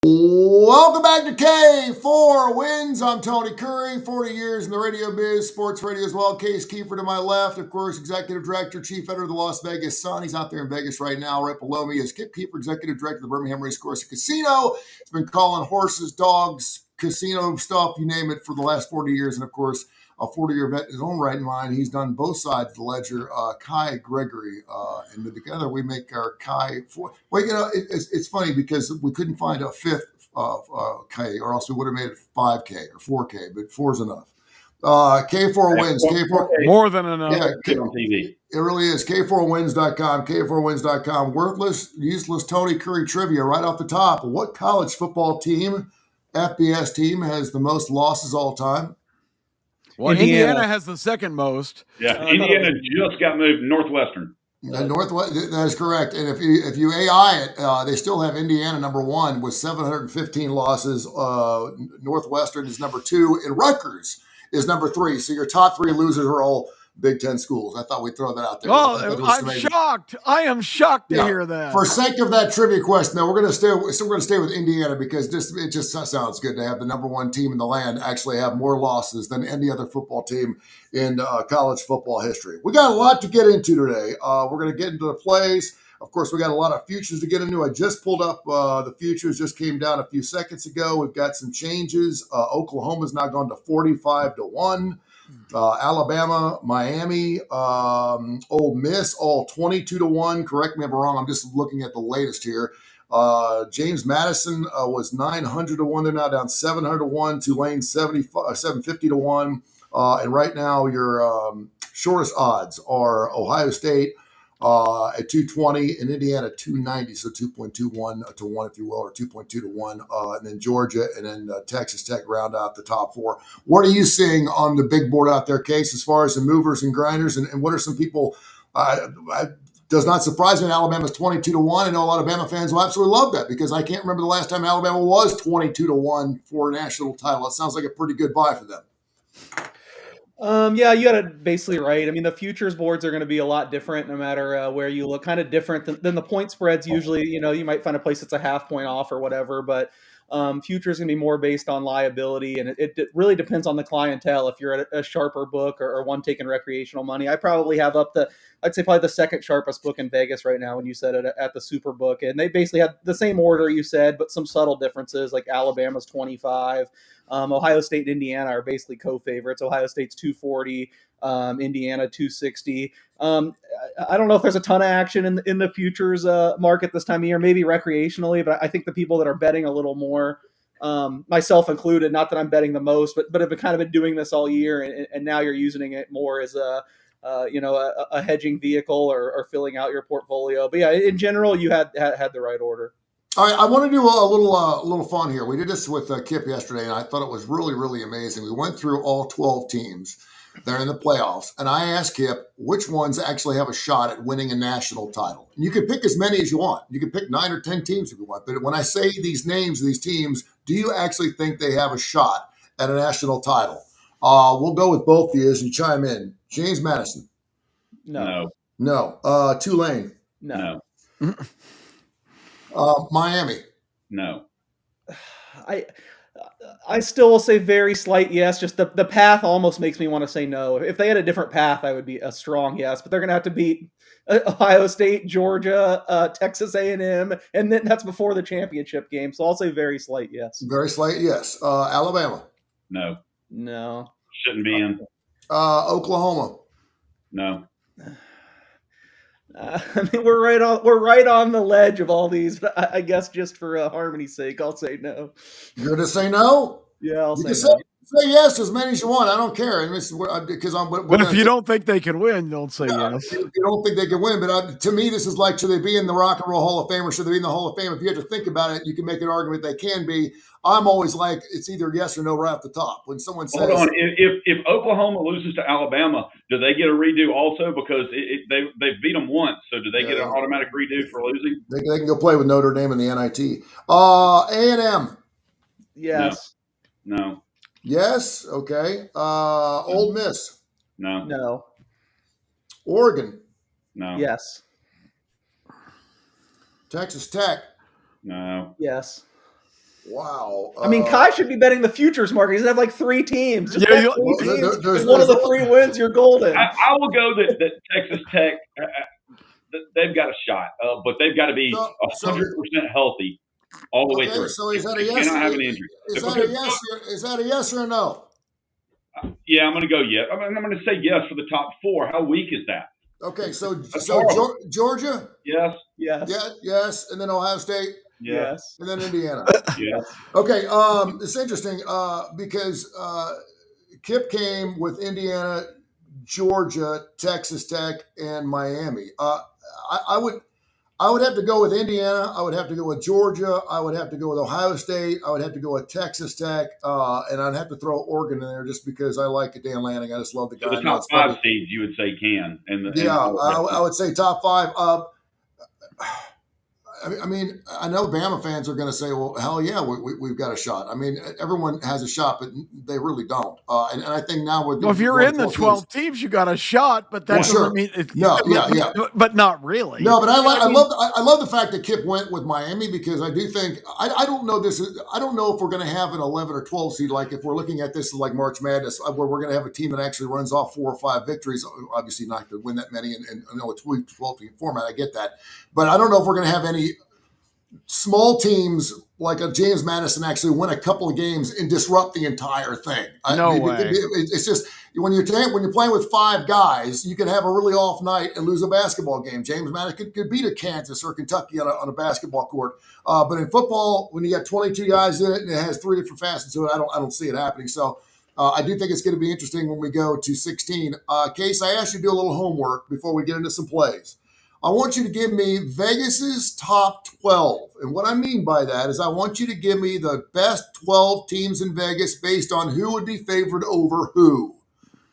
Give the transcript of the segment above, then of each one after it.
Welcome back to K4Wins. I'm Tony Kurre, 40 years in the radio biz, sports radio as well. Case Keefer to my left, of course, executive director, chief editor of the Las Vegas Sun. He's out there in Vegas right now. Right below me is Kip Keefer, executive director of the Birmingham Racecourse and Casino. He's been calling horses, dogs, casino stuff, you name it, for the last 40 years. And of course, a 40-year vet in his own right in mind. He's done both sides of the ledger. Kai Gregory, and together we make our Kai. Well, it's funny because we couldn't find a fifth K, or else we would have made it 5K or 4K, but 4 is enough. K4Wins. K4 more than enough. Yeah, on TV. It really is. K4Wins.com. K4Wins.com. Worthless, useless Tony Curry trivia right off the top. What college football team, FBS team, has the most losses all time? Well, Indiana has the second most. Yeah, Indiana just got moved Northwestern. Northwest, that is correct. And if you AI it, they still have Indiana number 1 with 715 losses. Northwestern is number 2, and Rutgers is number 3. So your top 3 losers are all Big Ten schools. I thought we'd throw that out there. Oh, I'm shocked. I am shocked to hear that. For sake of that trivia question, though, we're going to stay with Indiana because it just sounds good to have the number 1 team in the land actually have more losses than any other football team in college football history. We got a lot to get into today. We're going to get into the plays. Of course, we got a lot of futures to get into. I just pulled up the futures, just came down a few seconds ago. We've got some changes. Oklahoma's now gone to 45-1. Alabama, Miami, Ole Miss, all 22-1. Correct me if I'm wrong. I'm just looking at the latest here. James Madison was 900-1. They're now down 700-1. Tulane 750-1. And right now your shortest odds are Ohio State at 220 and Indiana 290, so 2.21 to 1, if you will, or 2.2 to 1, and then Georgia and then Texas Tech round out the top 4. What are you seeing on the big board out there, Case, as far as the movers and grinders, and what are some people? Does not surprise me. Alabama's 22-1. I know a lot of Bama fans will absolutely love that because I can't remember the last time Alabama was 22-1 for a national title. It sounds like a pretty good buy for them. Yeah, you got it basically right. I mean, the futures boards are going to be a lot different no matter where you look, kind of different than the point spreads. Usually, you might find a place that's a half point off or whatever, but futures going to be more based on liability, and it really depends on the clientele. If you're at a sharper book or one taking recreational money, I probably have I'd say probably the second sharpest book in Vegas right now when you said it at the Superbook, and they basically had the same order you said, but some subtle differences, like Alabama's 25. Ohio State and Indiana are basically co-favorites. Ohio State's 240, Indiana 260. I don't know if there's a ton of action in the futures market this time of year, maybe recreationally, but I think the people that are betting a little more, myself included, not that I'm betting the most, but have kind of been doing this all year, and now you're using it more as a hedging vehicle or filling out your portfolio. But yeah, in general, you had the right order. All right, I want to do a little fun here. We did this with Kip yesterday, and I thought it was really, really amazing. We went through all 12 teams. They're in the playoffs, and I asked Kip which ones actually have a shot at winning a national title. And you can pick as many as you want. You can pick 9 or 10 teams if you want. But when I say these names of these teams, do you actually think they have a shot at a national title? We'll go with both of you as you chime in. James Madison. No. Tulane. No. Miami. No. I still will say very slight yes. Just the path almost makes me want to say no. If they had a different path, I would be a strong yes. But they're going to have to beat Ohio State, Georgia, Texas A&M, and then that's before the championship game. So I'll say very slight yes. Very slight yes. Alabama. No. Shouldn't be in. Oklahoma. No. I mean, we're right on the ledge of all these, but I guess just for harmony's sake, I'll say no. You're going to say no? Yeah, I'll say no. Say yes as many as you want. I don't care. But if you don't think they can win, don't say yes. If you don't think they can win, but to me, this is like, should they be in the Rock and Roll Hall of Fame or should they be in the Hall of Fame? If you have to think about it, you can make an argument they can be. I'm always like, it's either yes or no right at the top. When someone says, hold on, if Oklahoma loses to Alabama, do they get a redo also? Because they beat them once, so do they get an automatic redo for losing? They can go play with Notre Dame in the NIT. A&M. Yes. No. Yes. Okay. Ole Miss. No. Oregon. No. Yes. Texas Tech. No. Yes. Wow. I mean, Kai should be betting the futures market. He's have like 3 teams. Just bet 3 teams. If one of the 3 wins, you're golden. I will go that Texas Tech, they've got a shot, but they've got to be 100% healthy all the way through. So is that a yes? Cannot have an injury. Is that a yes or a no? Yeah, I'm going to go yes. I'm going to say yes for the top 4. How weak is that? Okay, so Georgia? Yes. Yes, and then Ohio State? Yes. And then Indiana? Yes. Okay, it's interesting because Kip came with Indiana, Georgia, Texas Tech, and Miami. I would have to go with Indiana. I would have to go with Georgia. I would have to go with Ohio State. I would have to go with Texas Tech. And I'd have to throw Oregon in there just because I like Dan Lanning. I just love the guy. So the top 5 seeds, you would say, can. I would say top 5. I mean, I know Bama fans are going to say, well, hell yeah, we've got a shot. I mean, everyone has a shot, but they really don't. And I think now with if you're in the 12 teams, you got a shot, but that doesn't mean but not really. No, but I love the fact that Kip went with Miami because I do think I don't know if we're going to have an 11 or 12 seed. Like if we're looking at this like March Madness, where we're going to have a team that actually runs off 4 or 5 victories. Obviously, not to win that many in a 12 team format. I get that, but I don't know if we're going to have any small teams like a James Madison actually win a couple of games and disrupt the entire thing. No way. It's just when you're playing with 5 guys, you can have a really off night and lose a basketball game. James Madison could beat a Kansas or Kentucky on a basketball court. But in football, when you got 22 guys in it and it has 3 different facets to it, I don't see it happening. So I do think it's going to be interesting when we go to 16. Case, I asked you to do a little homework before we get into some plays. I want you to give me Vegas's top 12. And what I mean by that is I want you to give me the best 12 teams in Vegas based on who would be favored over who.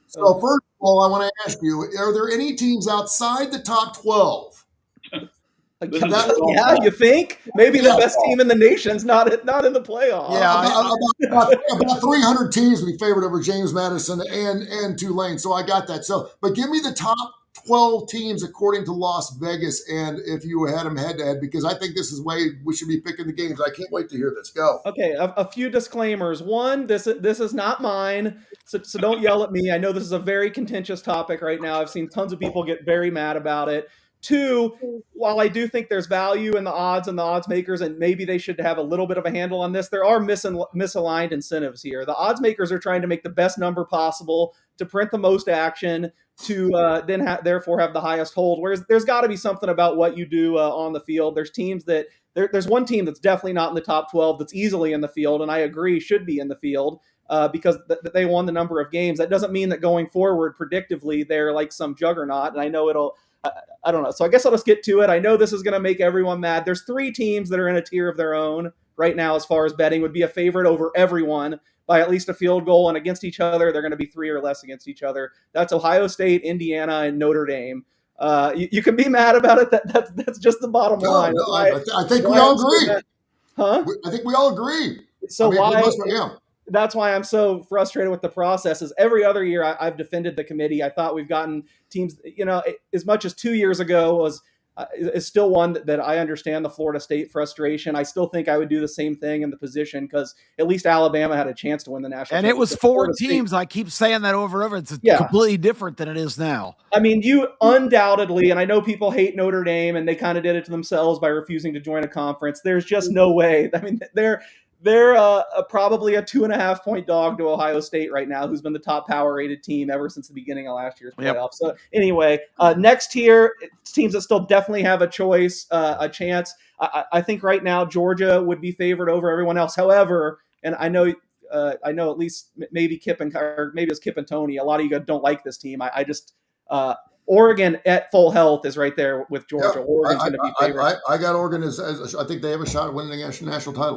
So first of all, I want to ask you, are there any teams outside the top 12? Yeah, you think? Maybe the best team in the nation's not in the playoffs. Yeah, about 300 teams would be favored over James Madison and Tulane. So I got that. But give me the top 12 teams according to Las Vegas, and if you had them head-to-head, because I think this is way we should be picking the games. I can't wait to hear this. Go. Okay, a few disclaimers. One, this is not mine, so don't yell at me. I know this is a very contentious topic right now. I've seen tons of people get very mad about it. 2, while I do think there's value in the odds and the odds makers, and maybe they should have a little bit of a handle on this, there are misaligned incentives here. The odds makers are trying to make the best number possible to print the most action to therefore have the highest hold. Whereas there's got to be something about what you do on the field. There's teams that there's one team that's definitely not in the top 12 that's easily in the field, and I agree should be in the field because they won the number of games. That doesn't mean that going forward predictively they're like some juggernaut. And I know I don't know. So I guess I'll just get to it. I know this is going to make everyone mad. There's 3 teams that are in a tier of their own right now as far as betting, would be a favorite over everyone by at least a field goal, and against each other, they're going to be 3 or less against each other. That's Ohio State, Indiana, and Notre Dame. You can be mad about it. That's just the bottom line. I think we all agree. Huh? I think we all agree. So that's why I'm so frustrated with the process. Is every other year I've defended the committee. I thought we've gotten teams, as much as 2 years ago is still one that I understand the Florida State frustration. I still think I would do the same thing in the position because at least Alabama had a chance to win the national. And it was 4 teams. I keep saying that over and over. It's completely different than it is now. I mean, you undoubtedly, and I know people hate Notre Dame and they kind of did it to themselves by refusing to join a conference. There's just no way. I mean, they're probably a 2.5 point dog to Ohio State right now, who's been the top power rated team ever since the beginning of last year's playoffs. Yep. So anyway, next tier, teams that still definitely have a choice, a chance. I think right now Georgia would be favored over everyone else. However, and I know at least maybe maybe it's Kip and Tony. A lot of you guys don't like this team. I just Oregon at full health is right there with Georgia. Yeah, Oregon's going to be favorite. I got Oregon as I think they have a shot at winning the national title.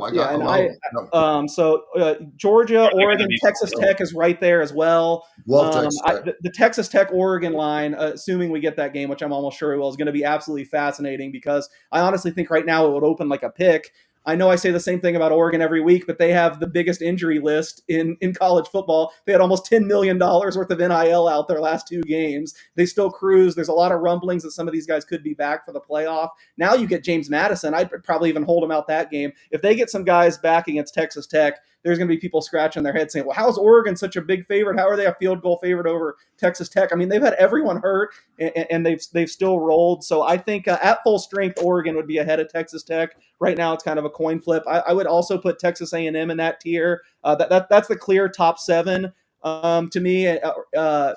Georgia, Oregon, Texas Tech is right there as well. The Texas Tech Oregon line, assuming we get that game, which I'm almost sure we will, is going to be absolutely fascinating because I honestly think right now it would open like a pick. I know I say the same thing about Oregon every week, but they have the biggest injury list in college football. They had almost $10 million worth of NIL out their last 2 games. They still cruise. There's a lot of rumblings that some of these guys could be back for the playoff. Now you get James Madison. I'd probably even hold him out that game. If they get some guys back against Texas Tech, there's going to be people scratching their heads saying, well, how is Oregon such a big favorite? How are they a field goal favorite over Texas Tech? I mean, they've had everyone hurt, and they've still rolled. So I think at full strength, Oregon would be ahead of Texas Tech. Right now, it's kind of a coin flip. I would also put Texas A&M in that tier. That's the clear top 7. To me,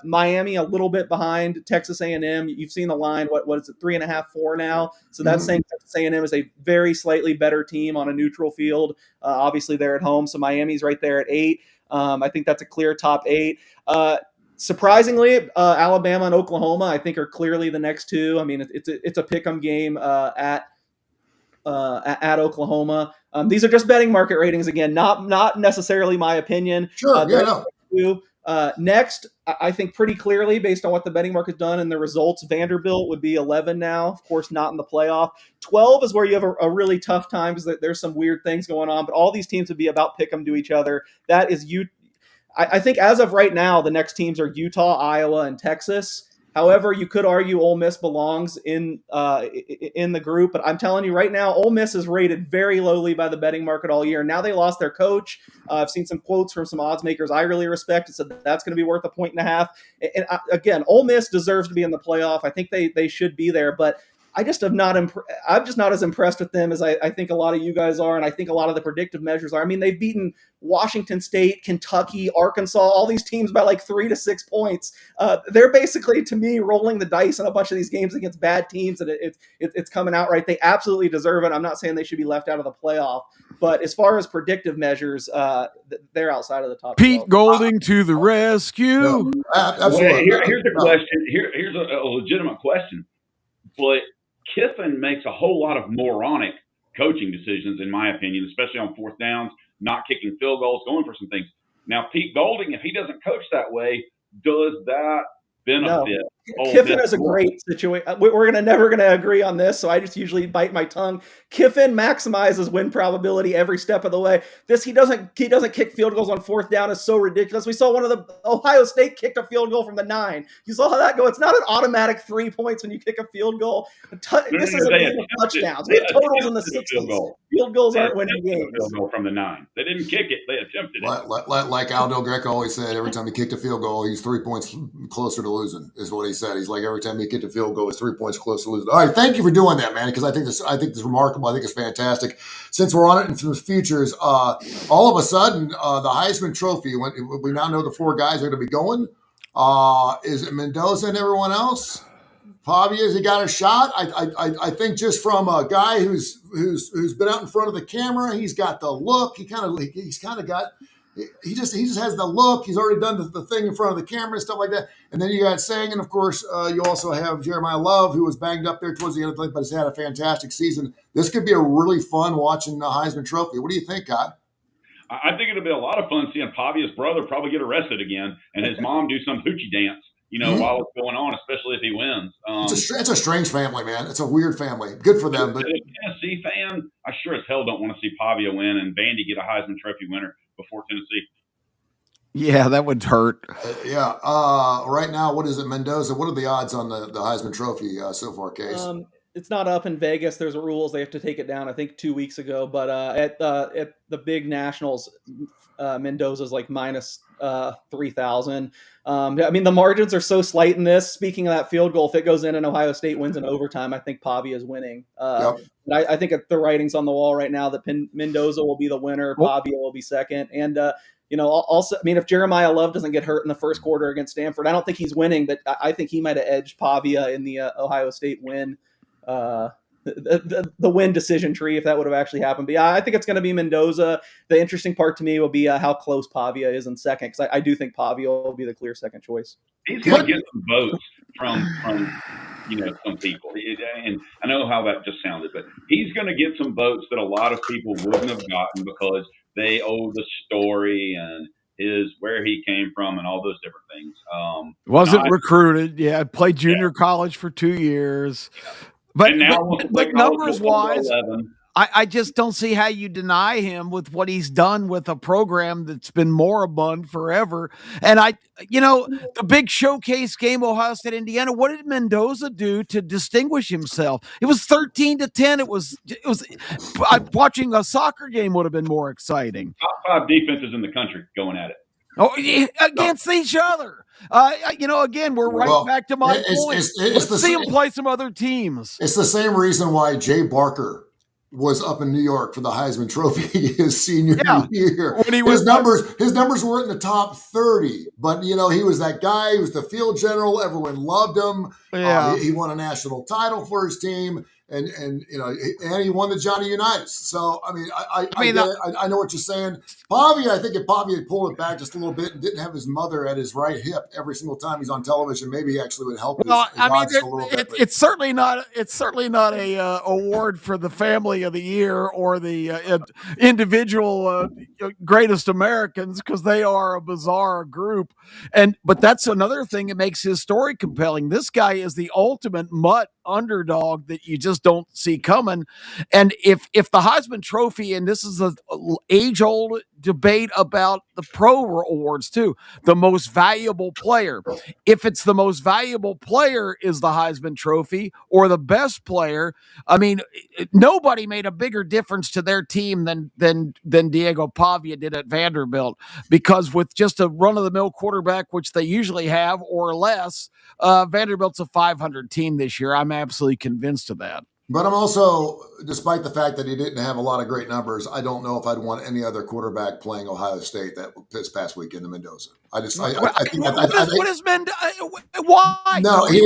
Miami a little bit behind Texas A&M. You've seen the line. What is it? 3.5, 4 now. So that's saying Texas A&M is a very slightly better team on a neutral field. Obviously, they're at home, so Miami's right there at 8. I think that's a clear top 8. Surprisingly, Alabama and Oklahoma, I think, are clearly the next 2. I mean, it's a pick'em game at Oklahoma. These are just betting market ratings again, not necessarily my opinion. Sure, next, I think pretty clearly, based on what the betting market's done and the results, Vanderbilt would be 11 now. Of course, not in the playoff. 12 is where you have a really tough time because there's some weird things going on, but all these teams would be about pick 'em to each other. That is I think as of right now, the next teams are Utah, Iowa, and Texas. However, you could argue Ole Miss belongs in the group, but I'm telling you right now, Ole Miss is rated very lowly by the betting market all year. Now they lost their coach. I've seen some quotes from some odds makers I really respect. It said that's going to be worth 1.5. And again, Ole Miss deserves to be in the playoff. I think they should be there, but I just have not. I'm just not as impressed with them as I think a lot of you guys are, and I think a lot of the predictive measures are. I mean, they've beaten Washington State, Kentucky, Arkansas, all these teams by like 3 to 6 points. They're basically, to me, rolling the dice in a bunch of these games against bad teams, and it's coming out right. They absolutely deserve it. I'm not saying they should be left out of the playoff, but as far as predictive measures, they're outside of the top. Pete 12. Golding to the rescue. No, absolutely. Here's a question. Here's a legitimate question, but Kiffin makes a whole lot of moronic coaching decisions, in my opinion, especially on 4th downs, not kicking field goals, going for some things. Now, Pete Golding, if he doesn't coach that way, does that benefit? No. Kiffin is a great situation. We're never going to agree on this, so I just usually bite my tongue. Kiffin maximizes win probability every step of the way. He doesn't kick field goals on 4th down is so ridiculous. We saw one of the Ohio State kicked a field goal from the 9. You saw how that go. It's not an automatic 3 points when you kick a field goal. This is a game of touchdowns. We have totals in the 60s. Field goals aren't winning games. Field goal from the 9. They didn't kick it. They attempted it. Like Aldo Greco always said, every time he kicked a field goal, he's 3 points closer to losing, is what he said. He's like, every time he kicked a field goal, he's 3 points closer to losing. All right, thank you for doing that, man, because I think this is remarkable. I think it's fantastic. Since we're on it in the futures, all of a sudden, the Heisman Trophy, we now know the 4 guys are going to be going. Is it Mendoza and everyone else? Pavia, has he got a shot? I think just from a guy who's been out in front of the camera, he's got the look. He just has the look. He's already done the thing in front of the camera and stuff like that. And then you got Sang, and of course, you also have Jeremiah Love, who was banged up there towards the end of the thing, but has had a fantastic season. This could be a really fun watching the Heisman Trophy. What do you think, Guy? I think it'll be a lot of fun seeing Pavia's brother probably get arrested again, and his mom do some hoochie dance. While it's going on, especially if he wins. It's a strange family, man. It's a weird family. Good for them. But as a Tennessee fan, I sure as hell don't want to see Pavia win and Vandy get a Heisman Trophy winner before Tennessee. Yeah, that would hurt. Right now, what is it, Mendoza? What are the odds on the Heisman Trophy so far, Case? It's not up in Vegas. There's rules. They have to take it down, I think, 2 weeks ago. But at the big nationals, Mendoza's like minus 3,000. I mean, the margins are so slight in this. Speaking of that field goal, if it goes in and Ohio State wins in overtime, I think Pavia is winning. I think the writing's on the wall right now that Mendoza will be the winner. Pavia will be second. And, also, I mean, if Jeremiah Love doesn't get hurt in the first quarter against Stanford, I don't think he's winning, but I think he might have edged Pavia in the Ohio State win. The win decision tree, if that would have actually happened. But yeah, I think it's going to be Mendoza. The interesting part to me will be how close Pavia is in second, because I do think Pavia will be the clear second choice. He's going to get some votes from some people. And I know how that just sounded, but he's going to get some votes that a lot of people wouldn't have gotten because they owe the story and where he came from and all those different things. Wasn't recruited. Yeah, played junior college for 2 years. But numbers-wise, I just don't see how you deny him with what he's done with a program that's been moribund forever. And the big showcase game, Ohio State, Indiana, what did Mendoza do to distinguish himself? It was 13-10. It was watching a soccer game would have been more exciting. Top 5 defenses in the country going at it. Oh, against each other. Again, we're right back to my point. Let's see him play some other teams. It's the same reason why Jay Barker was up in New York for the Heisman Trophy his senior year. When his numbers were in the top 30, but he was that guy. He was the field general. Everyone loved him. Yeah. He won a national title for his team, and he won the Johnny Unitas. So I know what you're saying. Pavia, I think if Pavia had pulled it back just a little bit and didn't have his mother at his right hip every single time he's on television, maybe he actually would help his odds a little bit. It's certainly not a award for the family of the year or the individual greatest Americans, because they are a bizarre group. But that's another thing that makes his story compelling. This guy is the ultimate mutt underdog that you just don't see coming. And if the Heisman Trophy, and this is an age-old debate about the pro awards too, the most valuable player. If it's the most valuable player is the Heisman Trophy or the best player, nobody made a bigger difference to their team than Diego Pavia did at Vanderbilt, because with just a run-of-the-mill quarterback, which they usually have or less, Vanderbilt's a 500 team this year. I'm absolutely convinced of that. But I'm also, despite the fact that he didn't have a lot of great numbers, I don't know if I'd want any other quarterback playing Ohio State this past weekend in Mendoza. I think what is Mendoza? Why? No, he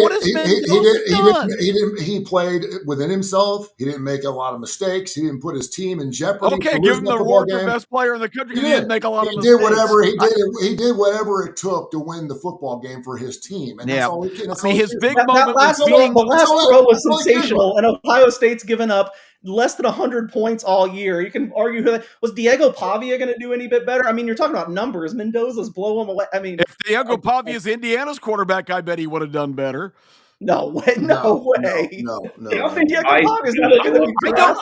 played within himself. He didn't make a lot of mistakes. He didn't put his team in jeopardy. Okay, give him the award for best player in the country. He didn't make a lot of mistakes. He did whatever it took to win the football game for his team. And that's all he can. His big moment the last throw was sensational, and Ohio State's given up less than 100 points all year. You can argue, was Diego Pavia going to do any bit better? You're talking about numbers. Mendoza's blow him away. If Diego Pavia is Indiana's quarterback, I bet he would have done better. No way. No way. No.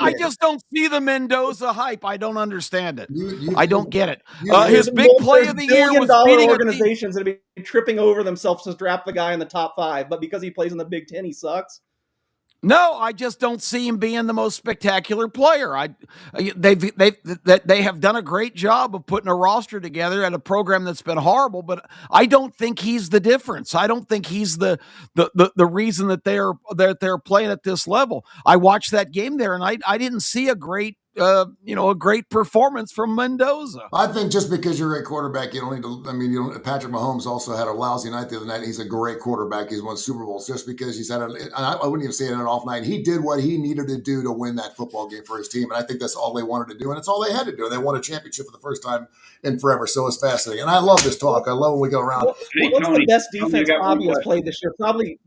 I just don't see the Mendoza hype. I don't understand it. I don't get it. His big play of the year was beating organizations that be tripping over themselves to draft the guy in the top 5, but because he plays in the Big Ten, he sucks. No, I just don't see him being the most spectacular player. They have done a great job of putting a roster together at a program that's been horrible, but I don't think he's the difference. I don't think he's the reason that they're playing at this level. I watched that game there, and I didn't see a great performance from Mendoza. I think just because you're a quarterback, you don't need to. Patrick Mahomes also had a lousy night the other night. He's a great quarterback. He's won Super Bowls just because he's had I wouldn't even say it an off night. He did what he needed to do to win that football game for his team, and I think that's all they wanted to do, and it's all they had to do. They won a championship for the first time in forever, so it's fascinating. And I love this talk. I love when we go around. What's the best defense Bobby has played this year?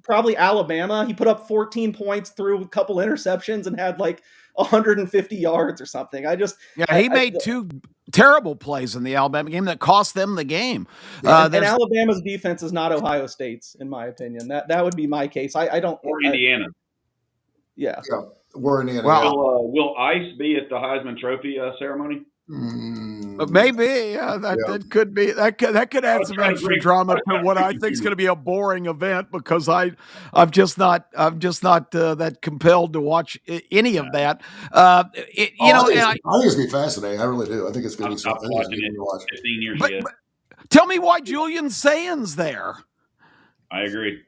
Probably Alabama. He put up 14 points, threw a couple interceptions, and had 150 yards or something. He made 2 terrible plays in the Alabama game that cost them the game. And Alabama's defense is not Ohio State's, in my opinion. That would be my case. I don't. Or Indiana. Yeah, we're Indiana. Well, will Ice be at the Heisman Trophy ceremony? Maybe that could be that could add some extra drama to what I think is going to be a boring event, because I'm just not that compelled to watch any of that. I think it's going to be fascinating. I really do. I think it's going to be something. I've watched it 15 years ago. Tell me why Julian Sands there. I agree.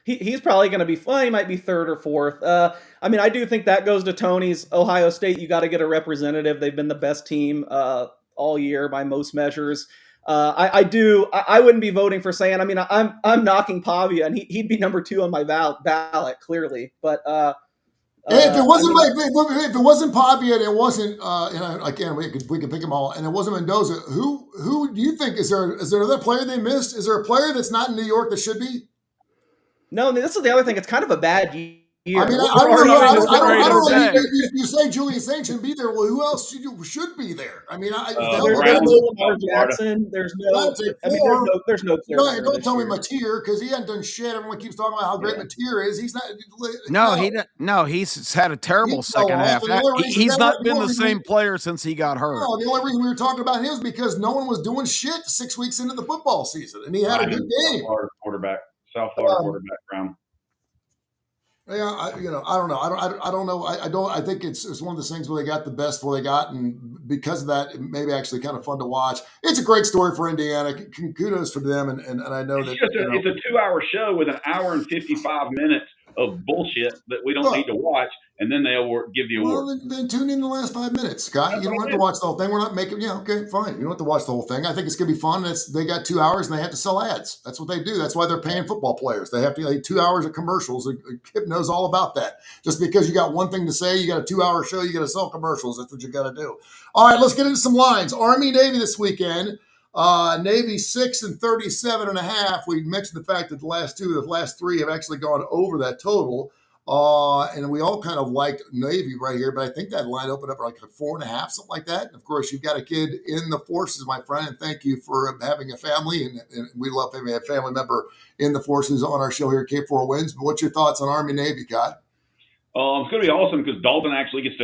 He's probably going to be fine. He might be 3rd or 4th. I do think that goes to Tony's Ohio State. You got to get a representative. They've been the best team all year by most measures. I wouldn't be voting for saying. I'm knocking Pavia, and he'd be number 2 on my ballot clearly. But if it wasn't Pavia, and it wasn't again we could pick them all, and it wasn't Mendoza. Who do you think is there another player they missed? Is there a player that's not in New York that should be? No, this is the other thing. It's kind of a bad year. I mean, We're I already don't know. in I don't know. say. You say Julian Saint shouldn't be there. Well, who else should be there? I mean, Well, hell, there's we're no going to Browns, Lamar Florida. Jackson. There's no. take I mean, four. there's no clear winner Don't this tell me year. Mateer because he hasn't done shit. Everyone keeps talking about how great Yeah. Mateer is. He's not. No, he's had a terrible He fell second off, half. and the only reason He's not the been only the reason same player since he got hurt. no, the only reason we were talking about him is because no one was doing shit 6 weeks into the football season, and he had a good game. South Florida quarterback Brown. Yeah, I don't know. I don't know. I think it's one of those things where they got the best where they got, and because of that, it may be actually kind of fun to watch. It's a great story for Indiana. Kudos for them, and I know that It's a 2-hour show with an hour and 55 minutes of bullshit that we don't need to watch, and then they'll give the award. Well, then tune in the last 5 minutes, Scott. You don't have to watch the whole thing. We're not making. Yeah, okay, fine. You don't have to watch the whole thing. I think it's gonna be fun. They got 2 hours and they have to sell ads. That's what they do. That's why they're paying football players. They have to like 2 hours of commercials. Kip knows all about that. Just because you got one thing to say, you got a 2-hour show, you got to sell commercials. That's what you got to do. All right, let's get into some lines. Army Navy this weekend. Navy 6 and 37.5. We mentioned the fact that the last three have actually gone over that total. And we all kind of liked Navy right here, but I think that line opened up like a 4.5, something like that. And of course, you've got a kid in the forces, my friend, and thank you for having a family. And we love having a family member in the forces on our show here at K4Wins. But what's your thoughts on Army Navy, Scott? It's going to be awesome because Dalton actually is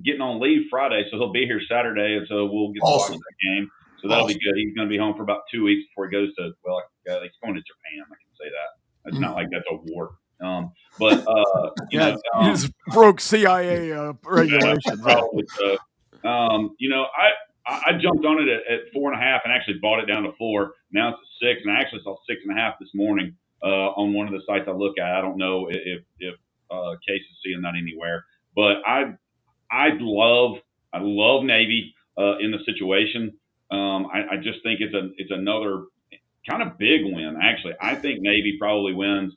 getting on leave Friday, so he'll be here Saturday, and so we'll get to watch that game. So that'll be good. He's going to be home for about 2 weeks before he goes to he's going to Japan. I can say that. It's not like that's a war. You just broke CIA regulations. Probably so. I jumped on it at 4.5 and actually bought it down to 4. Now it's at 6, and I actually saw 6.5 this morning on one of the sites I look at. I don't know if Case is seeing that anywhere, but I love Navy in the situation. I just think it's another kind of big win. Actually, I think Navy probably wins.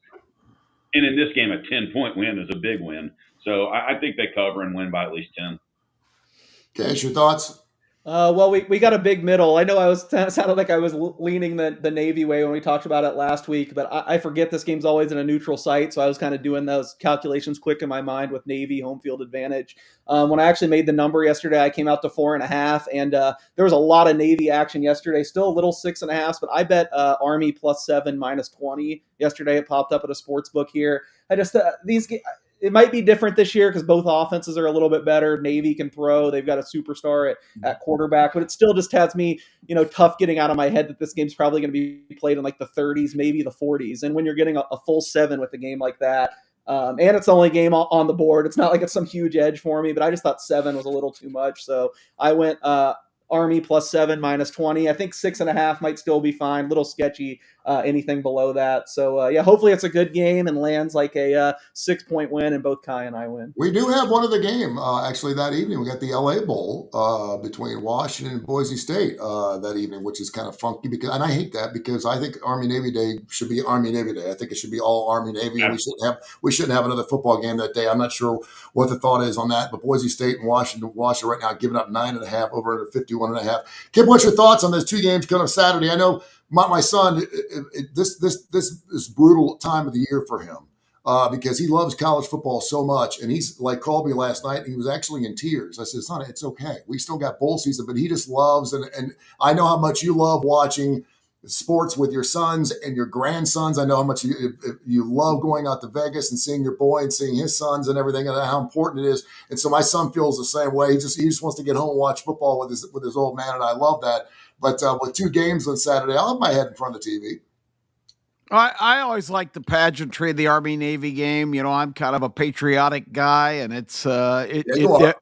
And in this game, a 10-point win is a big win. So I think they cover and win by at least 10. Cash, your thoughts? Well, we got a big middle. I know sounded like I was leaning the Navy way when we talked about it last week, but I forget this game's always in a neutral site, so I was kind of doing those calculations quick in my mind with Navy home field advantage. When I actually made the number yesterday, I came out to 4.5, and there was a lot of Navy action yesterday. Still a little 6.5, but I bet Army +7 -20 yesterday. It popped up at a sports book here. I just it might be different this year because both offenses are a little bit better. Navy can throw. They've got a superstar at quarterback, but it still just has me, tough getting out of my head that this game's probably going to be played in like the 30s, maybe the 40s. And when you're getting a full 7 with a game like that, and it's the only game on the board, it's not like it's some huge edge for me, but I just thought 7 was a little too much. So I went Army +7 -20. I think 6.5 might still be fine. Little sketchy, anything below that. So hopefully it's a good game and lands like a 6-point win, and both Kai and I win. We do have one of the game actually that evening. We got the LA Bowl between Washington and Boise State that evening, which is kind of funky and I hate that because I think Army Navy Day should be Army Navy Day. I think it should be all Army Navy. Yeah. And we shouldn't have another football game that day. I'm not sure what the thought is on that, but Boise State and Washington right now giving up 9.5 over under 51.5. Kip, what's your thoughts on those two games coming up Saturday? I know my son, this is brutal time of the year for him because he loves college football so much. And he's like called me last night and he was actually in tears. I said, son, it's okay. We still got bowl season, but he just loves. And I know how much you love watching sports with your sons and your grandsons. I know how much you love going out to Vegas and seeing your boy and seeing his sons and everything and how important it is. And so my son feels the same way. He just wants to get home and watch football with his old man. And I love that. But with two games on Saturday, I'll have my head in front of the TV. I always like the pageantry of the Army-Navy game. I'm kind of a patriotic guy, and it's the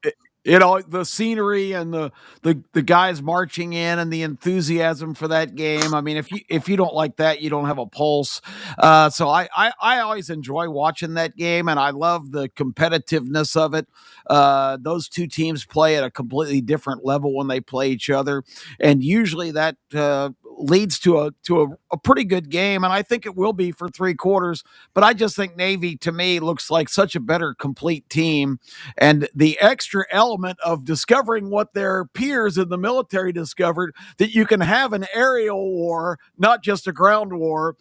scenery and the guys marching in and the enthusiasm for that game. I mean, if you don't like that, you don't have a pulse. So I always enjoy watching that game, and I love the competitiveness of it. Those two teams play at a completely different level when they play each other, and usually that leads to a pretty good game, and I think it will be for 3/4. But I just think Navy, to me, looks like such a better complete team, and the extra element of discovering what their peers in the military discovered, that you can have an aerial war, not just a ground war,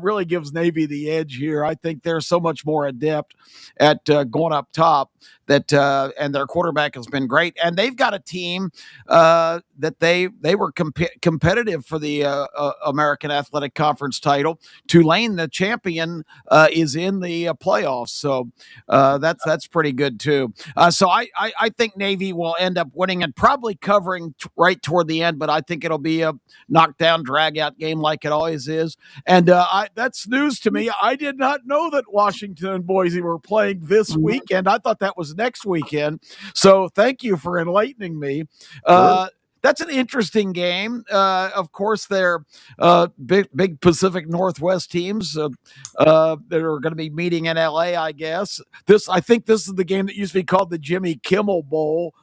really gives Navy the edge here. I think they're so much more adept at going up top that and their quarterback has been great, and they've got a team that they were competitive for the American Athletic Conference title. Tulane, the champion, is in the playoffs, so that's pretty good too. So I think Navy will end up winning and probably covering right toward the end, but I think it'll be a knockdown, drag out game like it always is. And that's news to me. I did not know that Washington and Boise were playing this weekend. I thought that was next weekend. So thank you for enlightening me. That's an interesting game. Of course, they're big Pacific Northwest teams that are going to be meeting in LA, I guess. I think this is the game that used to be called the Jimmy Kimmel Bowl.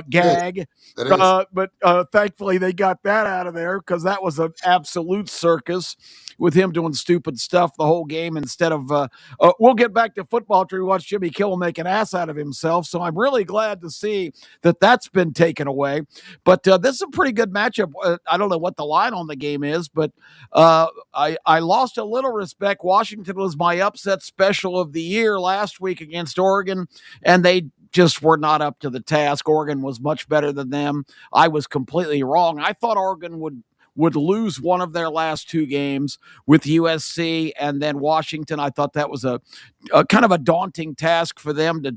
Gag. But thankfully they got that out of there, because that was an absolute circus with him doing stupid stuff the whole game instead of we'll get back to football after we watch Jimmy Kimmel make an ass out of himself. So I'm really glad to see that that's been taken away. But this is a pretty good matchup. I don't know what the line on the game is, but I lost a little respect. Washington was my upset special of the year last week against Oregon, and they just were not up to the task. Oregon was much better than them. I was completely wrong. I thought Oregon would lose one of their last two games with USC and then Washington. I thought that was a kind of a daunting task for them to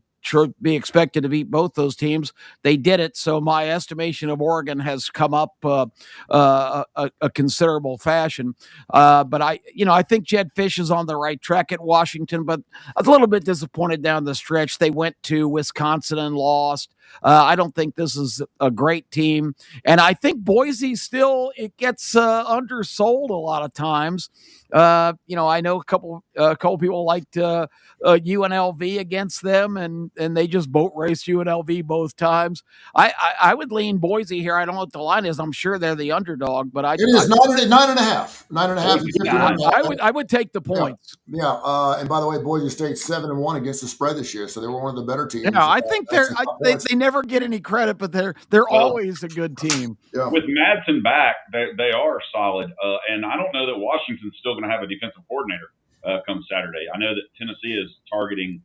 be expected to beat both those teams. They did it, so my estimation of Oregon has come up a considerable fashion. But I think Jed Fish is on the right track at Washington, but a little bit disappointed down the stretch. They went to Wisconsin and lost. I don't think this is a great team, and I think Boise still gets undersold a lot of times. I know a couple people liked UNLV against them, and they just boat raced UNLV both times. I would lean Boise here. I don't know what the line is. I'm sure they're the underdog, but it is 9.5. 9.5. Yeah, I would take the points. Yeah. And by the way, Boise State 7-1 against the spread this year, so they were one of the better teams. Yeah, I think they never get any credit, but they're always a good team. Yeah. With Madsen back, they are solid, and I don't know that Washington's still going to have a defensive coordinator come Saturday. I know that Tennessee is targeting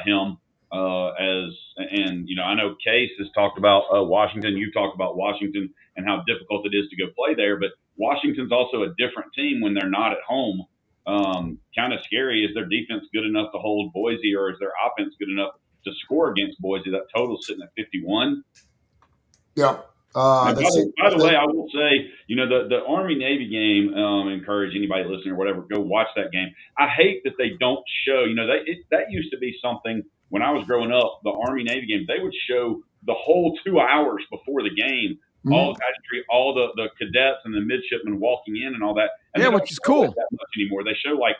him I know Case has talked about Washington. You talked about Washington and how difficult it is to go play there, but Washington's also a different team when they're not at home. Kind of scary. Is their defense good enough to hold Boise, or is their offense good enough to score against Boise? That total's sitting at 51. Yeah. By the way, I will say, the Army-Navy game, encourage anybody listening or whatever, go watch that game. I hate that they don't show, that used to be something when I was growing up, the Army-Navy game, they would show the whole 2 hours before the game, all the cadets and the midshipmen walking in and all that. And yeah, which is cool. That much anymore. They show like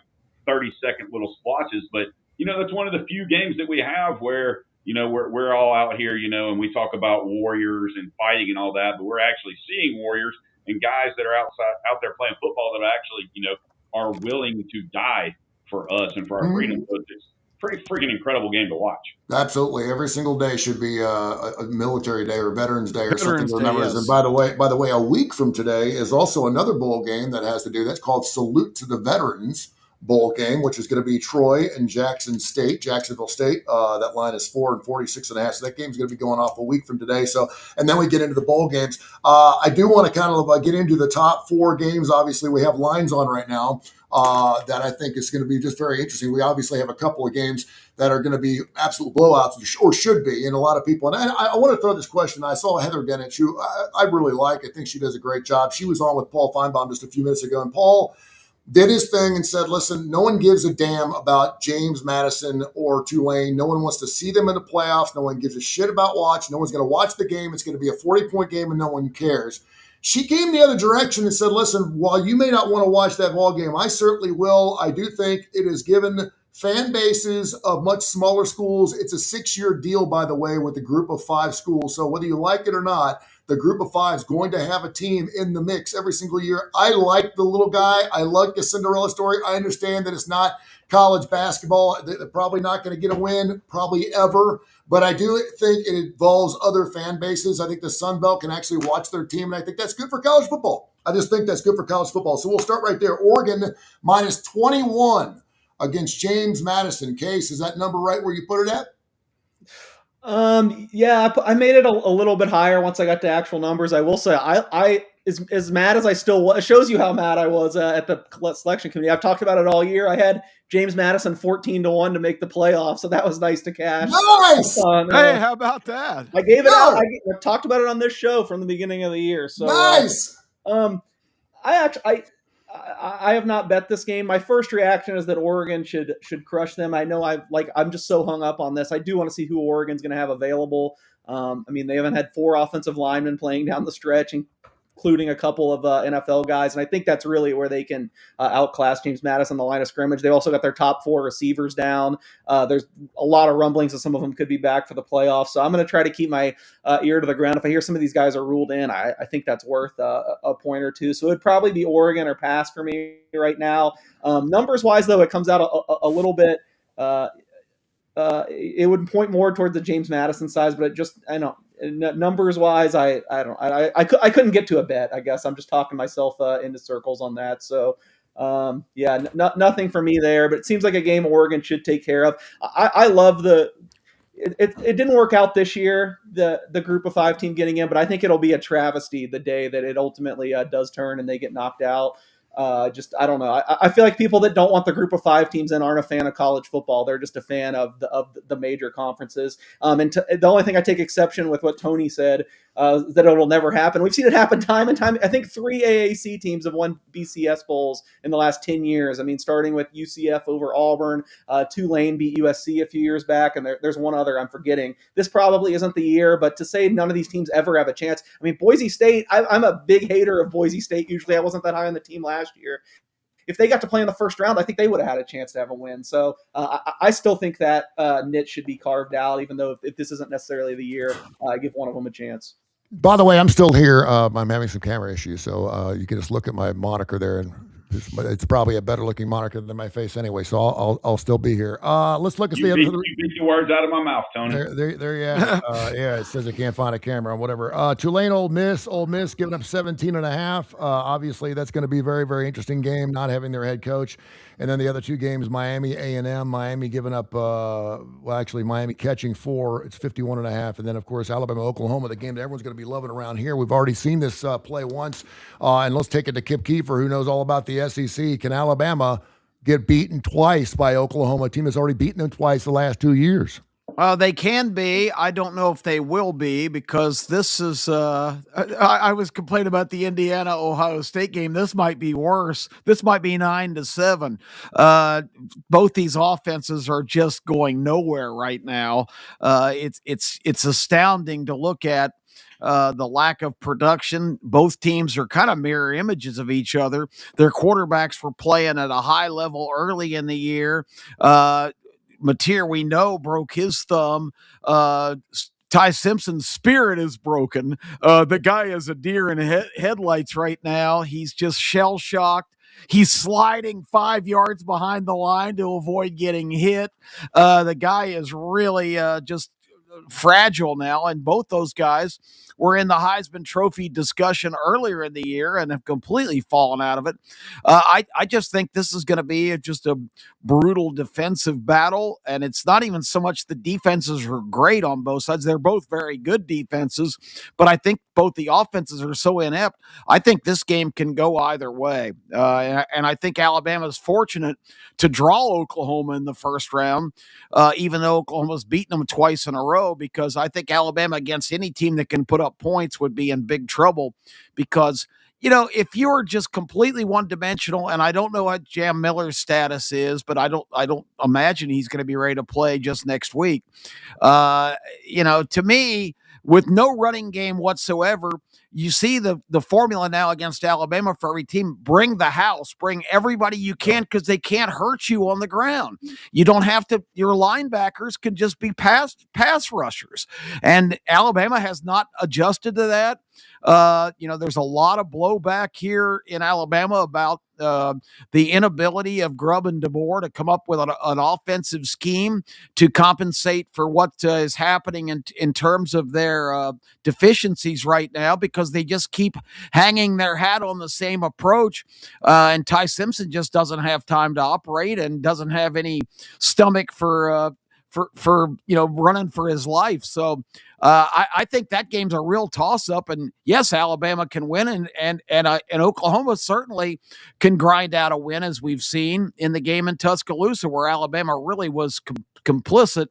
30-second little splotches, but, that's one of the few games that we have where – we're all out here, and we talk about warriors and fighting and all that, but we're actually seeing warriors and guys that are out there playing football that actually, are willing to die for us and for our freedom. So it's a pretty freaking incredible game to watch. Absolutely. Every single day should be a military day or Veterans Day or something to remember. Yes. And by the way, a week from today is also another bowl game that has to do. That's called Salute to the Veterans bowl game, which is going to be Troy and Jacksonville State. That line is 4 and 46.5. So that game's going to be going off a week from today. So, and then we get into the bowl games. I do want to kind of get into the top 4 games. Obviously, we have lines on right now that I think is going to be just very interesting. We obviously have a couple of games that are going to be absolute blowouts, or should be, and a lot of people. And I want to throw this question. I saw Heather Dennett, who I really like. I think she does a great job. She was on with Paul Feinbaum just a few minutes ago, and Paul did his thing and said, listen, no one gives a damn about James Madison or Tulane. No one wants to see them in the playoffs. No one gives a shit about watch. No one's going to watch the game. It's going to be a 40-point game and no one cares. She came the other direction and said, listen, while you may not want to watch that ball game, I certainly will. I do think it has given fan bases of much smaller schools. It's a 6-year deal, by the way, with a group of 5 schools. So whether you like it or not, the group of 5 is going to have a team in the mix every single year. I like the little guy. I like the Cinderella story. I understand that it's not college basketball. They're probably not going to get a win, probably ever. But I do think it involves other fan bases. I think the Sun Belt can actually watch their team, and I think that's good for college football. I just think that's good for college football. So we'll start right there. Oregon minus 21 against James Madison. Case, is that number right where you put it at? Yeah, I made it a little bit higher once I got to actual numbers. I will say, I as mad as I still was. It shows you how mad I was at the selection committee. I've talked about it all year. I had James Madison 14-1 to make the playoffs, so that was nice to cash. Nice. Hey, how about that? I gave it out. I talked about it on this show from the beginning of the year. So nice. I have not bet this game. My first reaction is that Oregon should crush them. I know I'm just so hung up on this. I do want to see who Oregon's going to have available. I mean, they haven't had 4 offensive linemen playing down the stretch, including a couple of NFL guys. And I think that's really where they can outclass James Madison on the line of scrimmage. They also got their top 4 receivers down. There's a lot of rumblings that some of them could be back for the playoffs. So I'm going to try to keep my ear to the ground. If I hear some of these guys are ruled in, I think that's worth a point or two. So it'd probably be Oregon or pass for me right now. Numbers-wise, though, it comes out a little bit it would point more toward the James Madison size, but numbers wise, I couldn't get to a bet. I guess I'm just talking myself into circles on that. So nothing for me there, but it seems like a game Oregon should take care of. I love it didn't work out this year, the group of 5 team getting in, but I think it'll be a travesty the day that it ultimately does turn and they get knocked out. I don't know. I feel like people that don't want the group of 5 teams in aren't a fan of college football. They're just a fan of the major conferences. The only thing I take exception with what Tony said that it'll never happen. We've seen it happen time and time. I think 3 AAC teams have won BCS bowls in the last 10 years. I mean, starting with UCF over Auburn, Tulane beat USC a few years back, and there's one other I'm forgetting. This probably isn't the year, but to say none of these teams ever have a chance. I mean, Boise State, I'm a big hater of Boise State. Usually I wasn't that high on the team last year. If they got to play in the first round, I think they would have had a chance to have a win. So I still think that niche should be carved out, even though if this isn't necessarily the year, I give one of them a chance. By the way, I'm still here. I'm having some camera issues, so you can just look at my moniker there, and it's probably a better looking moniker than my face anyway. So I'll still be here. Let's look at the other. You beat the words out of my mouth, Tony. There yeah. Yeah, it says I can't find a camera or whatever. Tulane, Ole Miss giving up 17.5. Obviously, that's going to be a very, very interesting game, not having their head coach. And then the other 2 games, Miami, A&M, Miami giving up, Miami catching 4. It's 51.5. And then, of course, Alabama, Oklahoma, the game that everyone's going to be loving around here. We've already seen this play once. And let's take it to Kip Kiefer, who knows all about the SEC. Can Alabama get beaten twice by Oklahoma, a team that's already beaten them twice the last 2 years? They can be. I don't know if they will be, because this is I was complaining about the Indiana-Ohio State game. This might be worse. This might be 9-7. Both these offenses are just going nowhere right now. It's astounding to look at the lack of production. Both teams are kind of mirror images of each other. Their quarterbacks were playing at a high level early in the year. Mateer, we know, broke his thumb. Ty Simpson's spirit is broken. The guy is a deer in headlights right now. He's just shell-shocked. He's sliding 5 yards behind the line to avoid getting hit. The guy is really just fragile now, and both those guys were in the Heisman Trophy discussion earlier in the year and have completely fallen out of it. I just think this is going to be just a brutal defensive battle, and it's not even so much the defenses are great on both sides. They're both very good defenses, but I think both the offenses are so inept. I think this game can go either way, and I think Alabama's fortunate to draw Oklahoma in the first round, even though Oklahoma's beaten them twice in a row, because I think Alabama against any team that can put up points would be in big trouble, because if you're just completely one-dimensional, and I don't know what Jam Miller's status is, but I don't imagine he's going to be ready to play just next week. To me, with no running game whatsoever, you see the formula now against Alabama for every team: bring the house, bring everybody you can, because they can't hurt you on the ground. You don't have to. Your linebackers can just be pass rushers, and Alabama has not adjusted to that. There's a lot of blowback here in Alabama about the inability of Grubb and DeBoer to come up with an offensive scheme to compensate for what is happening in terms of their deficiencies right now, because they just keep hanging their hat on the same approach. And Ty Simpson just doesn't have time to operate and doesn't have any stomach for running for his life. So I think that game's a real toss-up. And yes, Alabama can win, and Oklahoma certainly can grind out a win, as we've seen in the game in Tuscaloosa, where Alabama really was complicit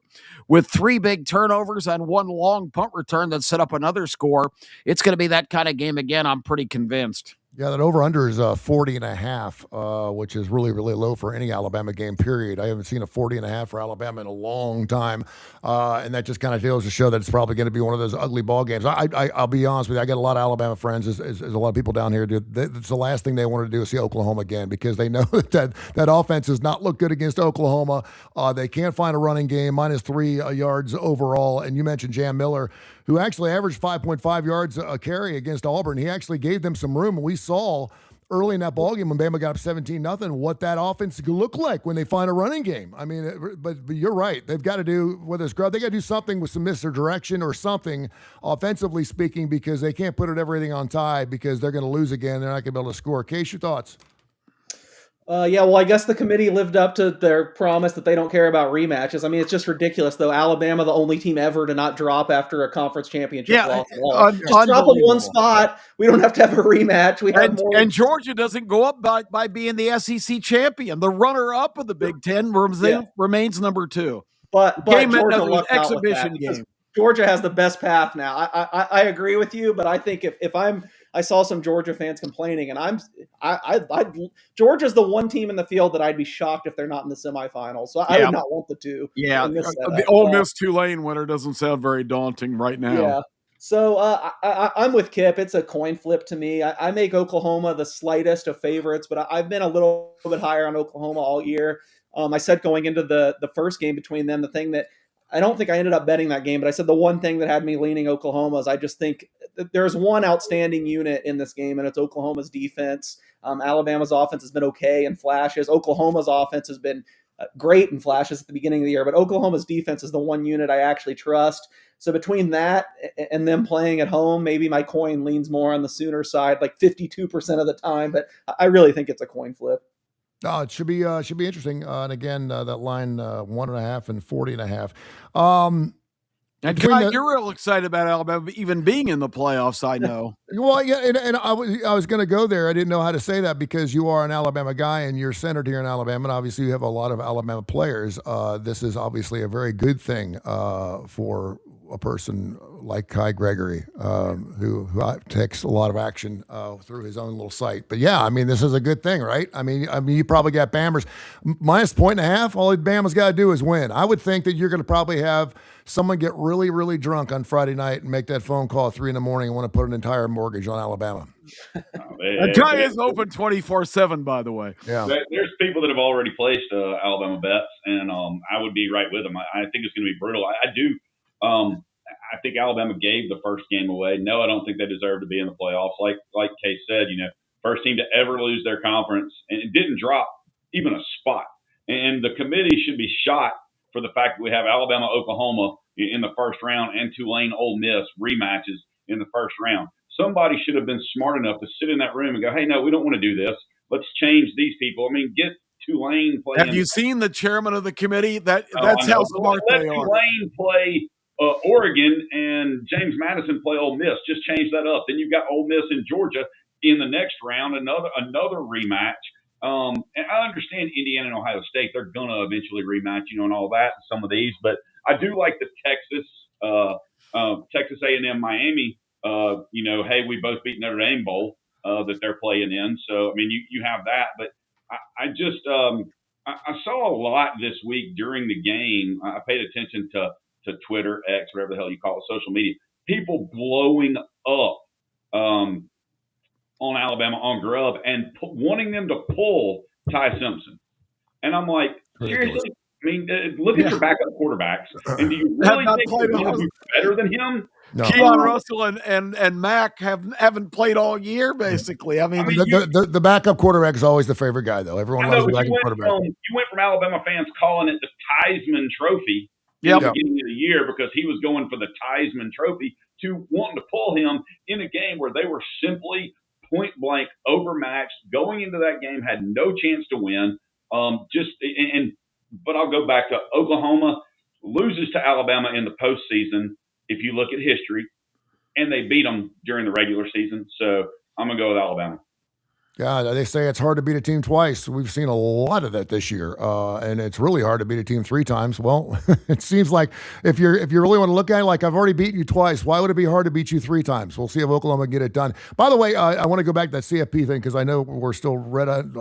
with 3 big turnovers and 1 long punt return that set up another score. It's going to be that kind of game again, I'm pretty convinced. Yeah, that over-under is 40.5, which is really, really low for any Alabama game, period. I haven't seen a 40.5 for Alabama in a long time, and that just kind of goes to show that it's probably going to be one of those ugly ball games. I'll be honest with you, I got a lot of Alabama friends, as a lot of people down here do. It's the last thing they want to do is see Oklahoma again, because they know that offense does not look good against Oklahoma. They can't find a running game, -3 yards overall. And you mentioned Jam Miller, who actually averaged 5.5 yards a carry against Auburn. He actually gave them some room, and we saw early in that ballgame when Bama got up 17-0 what that offense could look like when they find a running game. I mean, but you're right. They've got to do, whether it's Grubb, they got to do something with some misdirection or something, offensively speaking, because they can't put everything on Ty, because they're going to lose again. They're not going to be able to score. Case, your thoughts? Yeah, well, I guess the committee lived up to their promise that they don't care about rematches. I mean, it's just ridiculous, though. Alabama, the only team ever to not drop after a conference championship loss. Just drop them one spot. We don't have to have a rematch. And Georgia doesn't go up by being the SEC champion. The runner-up of the Big Ten remains number 2. But Georgia lucked out with exhibition game. Georgia has the best path now. I agree with you, but I think if I saw some Georgia fans complaining, and Georgia's the one team in the field that I'd be shocked if they're not in the semifinals. So I would not want the 2. Yeah, the Ole Miss Tulane winner doesn't sound very daunting right now. Yeah. So I'm with Kip. It's a coin flip to me. I make Oklahoma the slightest of favorites, but I've been a little bit higher on Oklahoma all year. I said going into the first game between them, the thing that I don't think I ended up betting that game, but I said the one thing that had me leaning Oklahoma is I just think there's one outstanding unit in this game, and it's Oklahoma's defense. Alabama's offense has been okay in flashes. Oklahoma's offense has been great in flashes at the beginning of the year, but Oklahoma's defense is the one unit I actually trust. So between that and them playing at home, maybe my coin leans more on the Sooner side, like 52% of the time, but I really think it's a coin flip. Oh, it should be interesting. And again, that line 1.5 and 40.5. And God, you're real excited about Alabama even being in the playoffs, I know. Well, yeah, and I was going to go there. I didn't know how to say that, because you are an Alabama guy and you're centered here in Alabama, and obviously you have a lot of Alabama players. This is obviously a very good thing for a person like Kai Gregory, who takes a lot of action through his own little site. But yeah, I mean, this is a good thing, right? I mean, you probably got Bammers -1.5. All Bama's got to do is win. I would think that you're going to probably have someone get really, really drunk on Friday night and make that phone call at 3 a.m. and want to put an entire mortgage on Alabama. Kai is open 24/7, by the way. Yeah, there's people that have already placed Alabama bets, and I would be right with them. I think it's going to be brutal. I do. I think Alabama gave the first game away. No, I don't think they deserve to be in the playoffs. Like Case said, first team to ever lose their conference, and it didn't drop even a spot. And the committee should be shot for the fact that we have Alabama, Oklahoma in the first round, and Tulane, Ole Miss rematches in the first round. Somebody should have been smart enough to sit in that room and go, "Hey, no, we don't want to do this. Let's change these people." I mean, get Tulane playing. Have you seen the chairman of the committee? That's how smart they are. Tulane play Oregon and James Madison play Ole Miss. Just change that up. Then you've got Ole Miss and Georgia in the next round, another rematch. And I understand Indiana and Ohio State; they're gonna eventually rematch, and all that. Some of these, but I do like the Texas A&M Miami. Hey, we both beat Notre Dame Bowl that they're playing in. So I mean, you have that, but I just I saw a lot this week during the game. I paid attention to Twitter, X, whatever the hell you call it, social media. people blowing up on Alabama on Grub and wanting them to pull Ty Simpson. And I'm like, seriously? I mean, look at your backup quarterbacks. And do you really think they're going to be better than him? No. Keon Russell and Mack haven't played all year, basically. I mean the backup quarterback is always the favorite guy, though. Everyone loves the backup quarterback. You went from Alabama fans calling it the Theismann Trophy at the beginning of the year because he was going for the Theismann Trophy to wanting to pull him in a game where they were simply point blank overmatched, going into that game, had no chance to win. But I'll go back to Oklahoma loses to Alabama in the postseason. If you look at history, and they beat them during the regular season. So I'm going to go with Alabama. Yeah, they say it's hard to beat a team twice. We've seen a lot of that this year, and it's really hard to beat a team 3 times. Well, it seems like if you really want to look at it, like I've already beaten you twice, why would it be hard to beat you 3 times? We'll see if Oklahoma can get it done. By the way, I want to go back to that CFP thing because I know we're still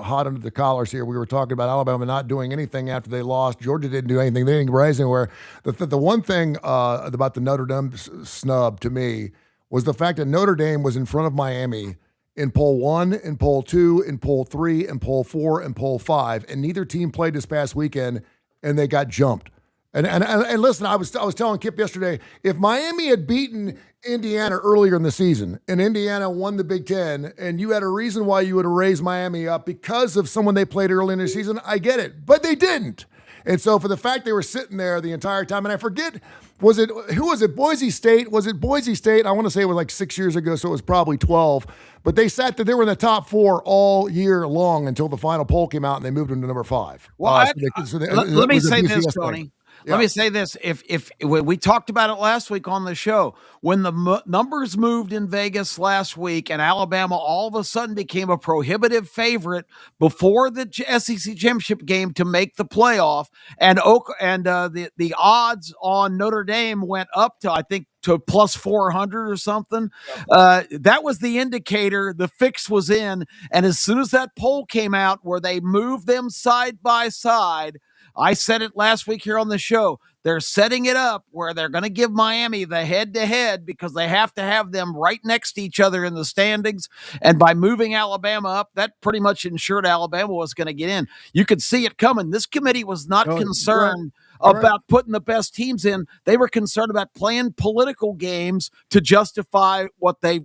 hot under the collars here. We were talking about Alabama not doing anything after they lost. Georgia didn't do anything. They didn't rise anywhere. The one thing about the Notre Dame snub to me was the fact that Notre Dame was in front of Miami in poll 1, in poll 2, in poll 3, in poll 4, and poll 5, and neither team played this past weekend, and they got jumped. And listen, I was telling Kip yesterday, if Miami had beaten Indiana earlier in the season, and Indiana won the Big Ten, and you had a reason why you would have raised Miami up because of someone they played early in the season, I get it, but they didn't. And so for the fact they were sitting there the entire time, and I forget, who was it, Boise State? Was it Boise State? I want to say it was like 6 years ago, so it was probably 12. But they sat there, they were in the top 4 all year long until the final poll came out and they moved them to number 5. Well, let me say this, Tony. Let me say this. If we talked about it last week on the show, when the numbers moved in Vegas last week and Alabama all of a sudden became a prohibitive favorite before the SEC championship game to make the playoff, and the odds on Notre Dame went up to, I think, to plus 400 or something. That was the indicator. The fix was in. And as soon as that poll came out where they moved them side by side, I said it last week here on the show. They're setting it up where they're going to give Miami the head-to-head because they have to have them right next to each other in the standings. And by moving Alabama up, that pretty much ensured Alabama was going to get in. You could see it coming. This committee was not concerned about putting the best teams in. They were concerned about playing political games to justify what they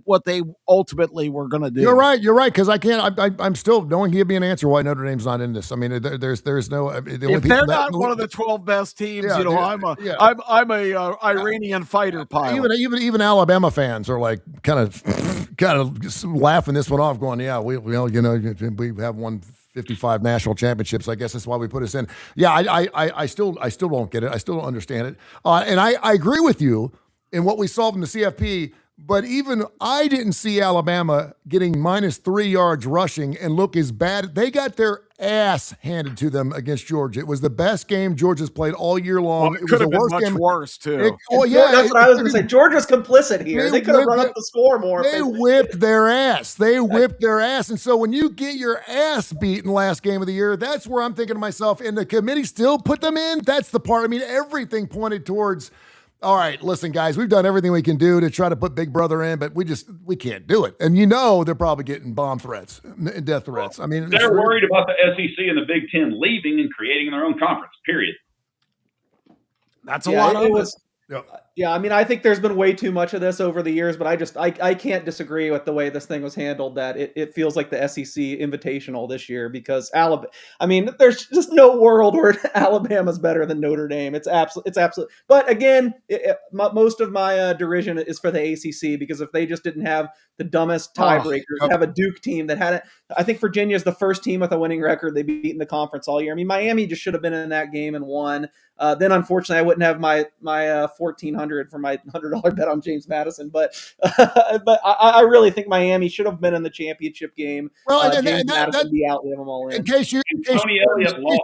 ultimately were going to do. You're right. Because I'm still no one can give me an answer why Notre Dame's not in this. I mean, there's no. If they're not one of the 12 best teams, I'm a Iranian fighter pilot. Even Alabama fans are like kind of laughing this one off, going, yeah, we have won 55 national championships. I guess that's why we put us in. Yeah, I still don't get it. I still don't understand it. And I agree with you in what we saw from the CFP, but even I didn't see Alabama getting -3 yards rushing and look as bad. They got their ass handed to them against Georgia. It was the best game Georgia's played all year long. It was the worst game. Worse too. That's what I was going to say. Georgia's complicit here. They could have run up the score more. They whipped their ass. And so when you get your ass beaten last game of the year, that's where I'm thinking to myself, and the committee still put them in? That's the part. I mean, everything pointed towards, all right, listen, guys, we've done everything we can do to try to put Big Brother in, but we can't do it. And they're probably getting bomb threats and death threats. I mean, they're worried about the SEC and the Big Ten leaving and creating their own conference, period. That's a lot of it. Yeah, I mean, I think there's been way too much of this over the years, but I can't disagree with the way this thing was handled, that it feels like the SEC Invitational this year because there's just no world where Alabama's better than Notre Dame. It's absolute. But again, most of my derision is for the ACC because if they just didn't have the dumbest tiebreakers, have a Duke team that had it. I think Virginia's the first team with a winning record they beat in the conference all year. I mean, Miami just should have been in that game and won. Then unfortunately, I wouldn't have my $1,400 for my $100 bet on James Madison. But I really think Miami should have been in the championship game. Well, James Madison be out with them all in. Tony Elliott lost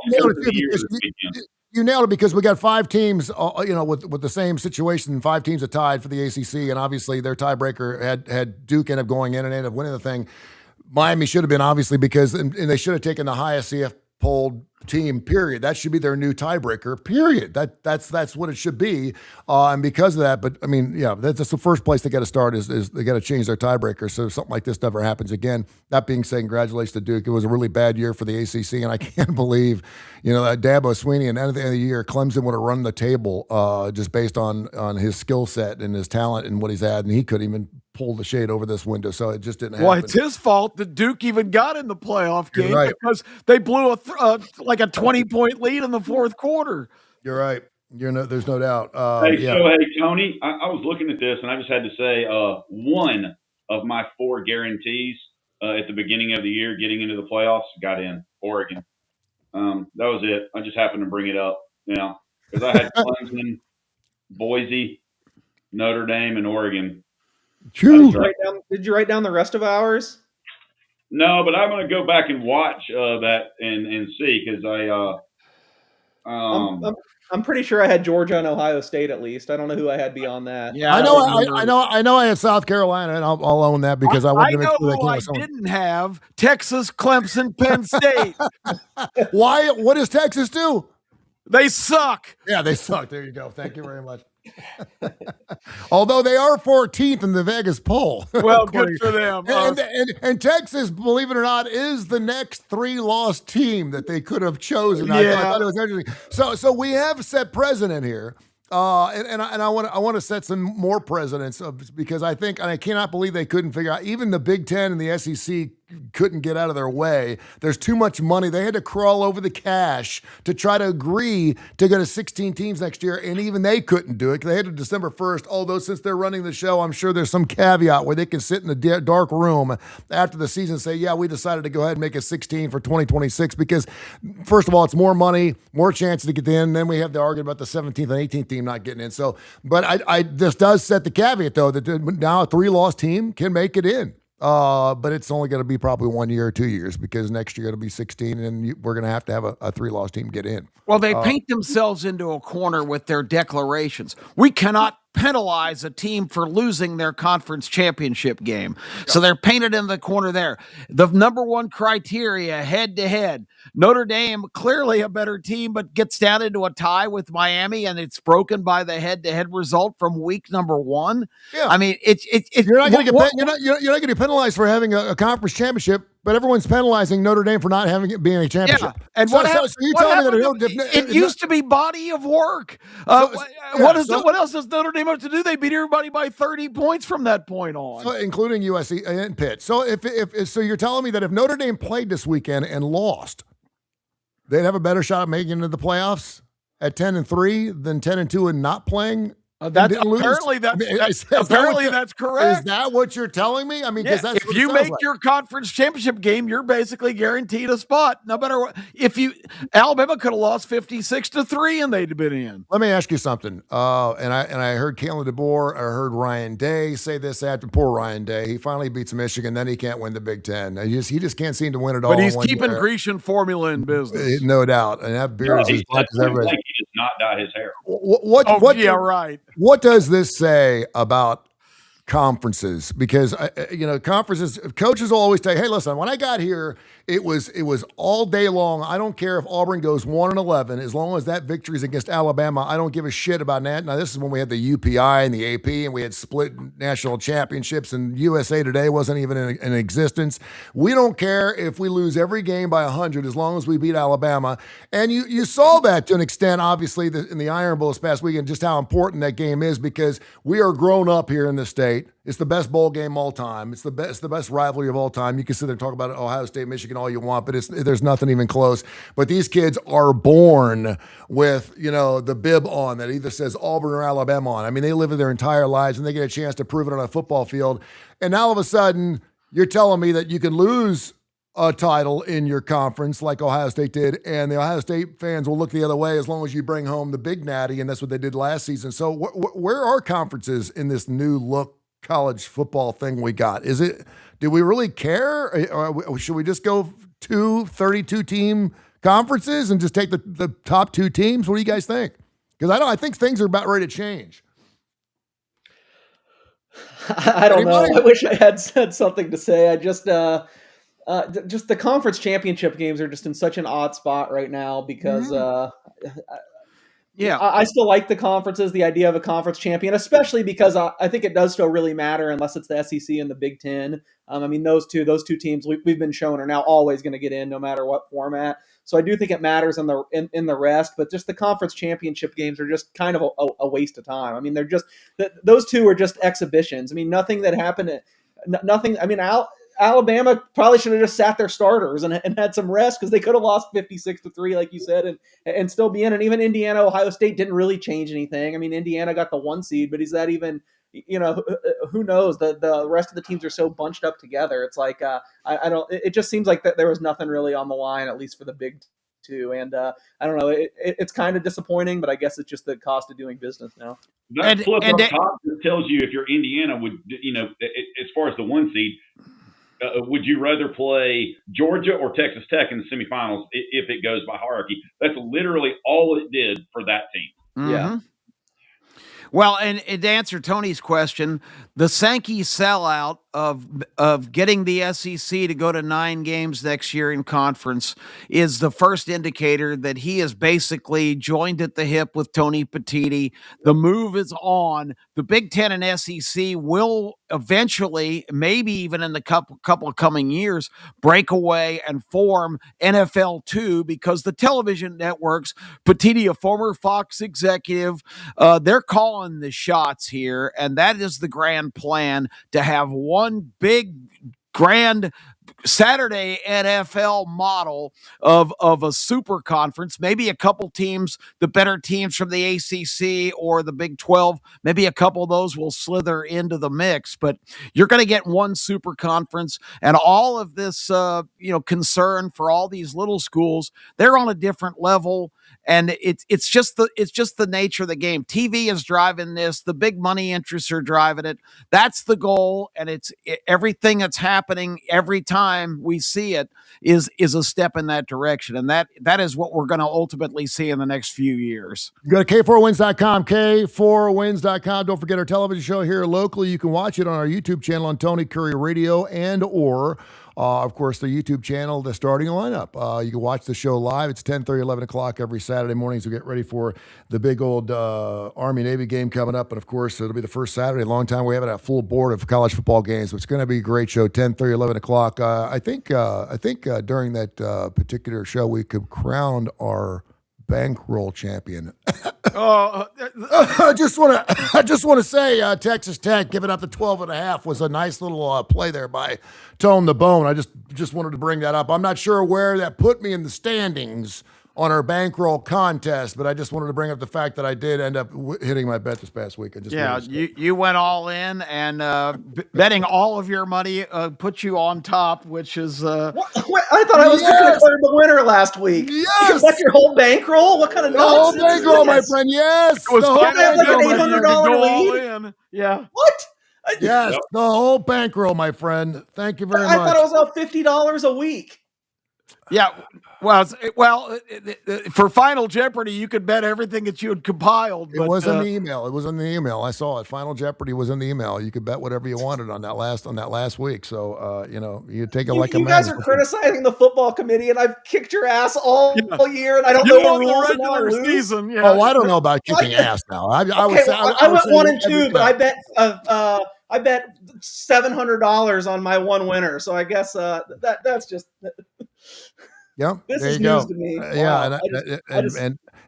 you nailed it because we got 5 teams, with the same situation. 5 teams are tied for the ACC, and obviously their tiebreaker had Duke end up going in and ended up winning the thing. Miami should have been, obviously, because and they should have taken the highest CF polled team, period. That should be their new tiebreaker, period. That's what it should be. And because of that, but I mean, yeah, that's the first place they got to start is they got to change their tiebreaker so something like this never happens again. That being said, congratulations to Duke. It was a really bad year for the ACC, and I can't believe, that Dabo Swinney, and at the end of the year, Clemson would have run the table just based on his skill set and his talent and what he's had, and he couldn't even pull the shade over this window, so it just didn't happen. Well, it's his fault that Duke even got in the playoff game because they blew a 20-point lead in the fourth quarter. You're right. There's no doubt. Hey, Tony, I was looking at this, and I just had to say one of my 4 guarantees at the beginning of the year getting into the playoffs got in, Oregon. That was it. I just happened to bring it up, because I had Clemson, Boise, Notre Dame, and Oregon. Did you write down the rest of ours? No, but I'm going to go back and watch that and see, because I'm pretty sure I had Georgia and Ohio State at least. I don't know who I had beyond that. Yeah, I know. I had South Carolina, and I'll own that because I wanted to make sure I didn't have Texas, Clemson, Penn State. Why? What does Texas do? They suck. Yeah, they suck. There you go. Thank you very much. Although they are 14th in the Vegas poll. Well, good for them. And Texas, believe it or not, is the next 3-loss team that they could have chosen. Yeah. I thought it was interesting. So we have set precedent here. And I want to set some more precedents because I think, and I cannot believe they couldn't figure out, even the Big Ten and the SEC couldn't get out of their way. There's too much money. They had to crawl over the cash to try to agree to go to 16 teams next year, and even they couldn't do it because they had to December 1st, although since they're running the show, I'm sure there's some caveat where they can sit in the dark room after the season and say, yeah, we decided to go ahead and make it 16 for 2026 because, first of all, it's more money, more chances to get in. Then we have the argument about the 17th and 18th team not getting in. So, but this does set the caveat, though, that now a 3-loss team can make it in. But it's only going to be probably 1 year or 2 years because next year it'll be 16 and we're going to have a 3-loss team get in. Well, they paint themselves into a corner with their declarations. We cannot penalize a team for losing their conference championship game. So they're painted in the corner there. The number one criteria head-to-head. Notre Dame, clearly a better team, but gets down into a tie with Miami, and it's broken by the head-to-head result from week number 1. Yeah. I mean, you're not going to get penalized for having a conference championship, but everyone's penalizing Notre Dame for not having it being a championship. Yeah. And so you telling me that it used to be body of work. What else does Notre Dame have to do? They beat everybody by 30 points from that point on, including USC and Pitt. So if you're telling me that if Notre Dame played this weekend and lost, they'd have a better shot at making it into the playoffs at 10-3 than 10-2 and not playing. Apparently that's correct. Is that what you're telling me? I mean, because that's if you make your conference championship game, you're basically guaranteed a spot. No matter what. Alabama could have lost 56-3 and they'd have been in. Let me ask you something. And I heard Kalen DeBoer, I heard Ryan Day say this after poor Ryan Day. He finally beats Michigan, then he can't win the Big Ten. He just can't seem to win it all. But he's keeping Grecian formula in business, no doubt. And that beard is as black as everything. He does not dye his hair. Right. What does this say about conferences? Because conferences, coaches will always say, "Hey, listen, when I got here, it was all day long. I don't care if Auburn goes 1-11, as long as that victory is against Alabama. I don't give a shit about that." Now, this is when we had the UPI and the AP, and we had split national championships, and USA Today wasn't even in existence. We don't care if we lose every game by 100, as long as we beat Alabama. And you saw that to an extent, obviously, in the Iron Bowl this past weekend, just how important that game is because we are grown up here in the state. It's the best bowl game of all time. It's the best rivalry of all time. You can sit there and talk about Ohio State, Michigan all you want, but there's nothing even close. But these kids are born with, the bib on that either says Auburn or Alabama on. I mean, they live their entire lives and they get a chance to prove it on a football field. And now all of a sudden, you're telling me that you can lose a title in your conference like Ohio State did, and the Ohio State fans will look the other way as long as you bring home the big natty, and that's what they did last season. So where are conferences in this new look college football thing we got? Do we really care? Or should we just go 32 team conferences and just take the top 2 teams? What do you guys think? Because I think things are about ready to change. I don't know. I wish I had said something to say. I just Just the conference championship games are just in such an odd spot right now because Yeah. I still like the conferences, the idea of a conference champion, especially because I think it does still really matter unless it's the SEC and the Big Ten. I mean, those two teams we've been shown are now always going to get in no matter what format. So I do think it matters in the rest, but just the conference championship games are just kind of a waste of time. I mean, they're just those two are just exhibitions. I mean, nothing that happened. Nothing. I mean, Alabama probably should have just sat their starters and had some rest because they could have lost 56-3, like you said, and still be in. And even Indiana, Ohio State didn't really change anything. I mean, Indiana got the 1 seed, but is that even, who knows? The rest of the teams are so bunched up together. It's like, I don't, it just seems like that there was nothing really on the line, at least for the Big Two. And I don't know, it's kind of disappointing, but I guess it's just the cost of doing business now. That flip up top just tells you if you're Indiana, as far as the 1 seed, would you rather play Georgia or Texas Tech in the semifinals if it goes by hierarchy? That's literally all it did for that team. Mm-hmm. Yeah. Well, and to answer Tony's question, the Sankey sellout of getting the SEC to go to 9 games next year in conference is the first indicator that he is basically joined at the hip with Tony Petitti. The move is on. The Big Ten and SEC will eventually, maybe even in the couple of coming years, break away and form NFL 2 because the television networks, Petitti, a former Fox executive, they're calling the shots here, and that is the grand plan, to have one big grand Saturday NFL model of a super conference, maybe a couple teams, the better teams from the ACC or the Big 12, maybe a couple of those will slither into the mix, but you're going to get one super conference, and all of this, concern for all these little schools, they're on a different level. And it's just the nature of the game. TV is driving this. The big money interests are driving it. That's the goal. And everything that's happening every time we see it is a step in that direction. And that is what we're going to ultimately see in the next few years. Go to K4Wins.com, K4Wins.com. Don't forget our television show here locally. You can watch it on our YouTube channel on Tony Kurre Radio or of course, the YouTube channel, the starting lineup. You can watch the show live. It's 10:30, 11 o'clock every Saturday morning. So get ready for the big old Army-Navy game coming up. And, of course, it'll be the first Saturday in a long time we haven't had a full board of college football games. So it's going to be a great show, 10:30, 11 o'clock. I think during that particular show we could crown our bankroll champion. I just want to say Texas Tech giving up the 12.5 was a nice little play there by Tone the Bone. I just wanted to bring that up. I'm not sure where that put me in the standings on our bankroll contest, but I just wanted to bring up the fact that I did end up hitting my bet this past week. You went all in, and betting all of your money put you on top, which is I thought I was declared the winner last week. Yes, that's your whole bankroll. What kind of nonsense? The whole bankroll, my friend. Yes, it was the whole bankroll, like an $800 lead. Yeah. What? Yes, the whole bankroll, my friend. Thank you very much. I thought it was about $50 a week. Yeah, for Final Jeopardy, you could bet everything that you had compiled. It was in the email. It was in the email. I saw it. Final Jeopardy was in the email. You could bet whatever you wanted on that last week. So you take it like a man. You guys are criticizing the football committee, and I've kicked your ass all year, and I don't know the rules. And now I lose. Season, yeah. Oh, I don't know about kicking ass now. I went 1-2, but I bet $700 on my one winner. So I guess that's just. Yep. This there is you go. news to me. Yeah,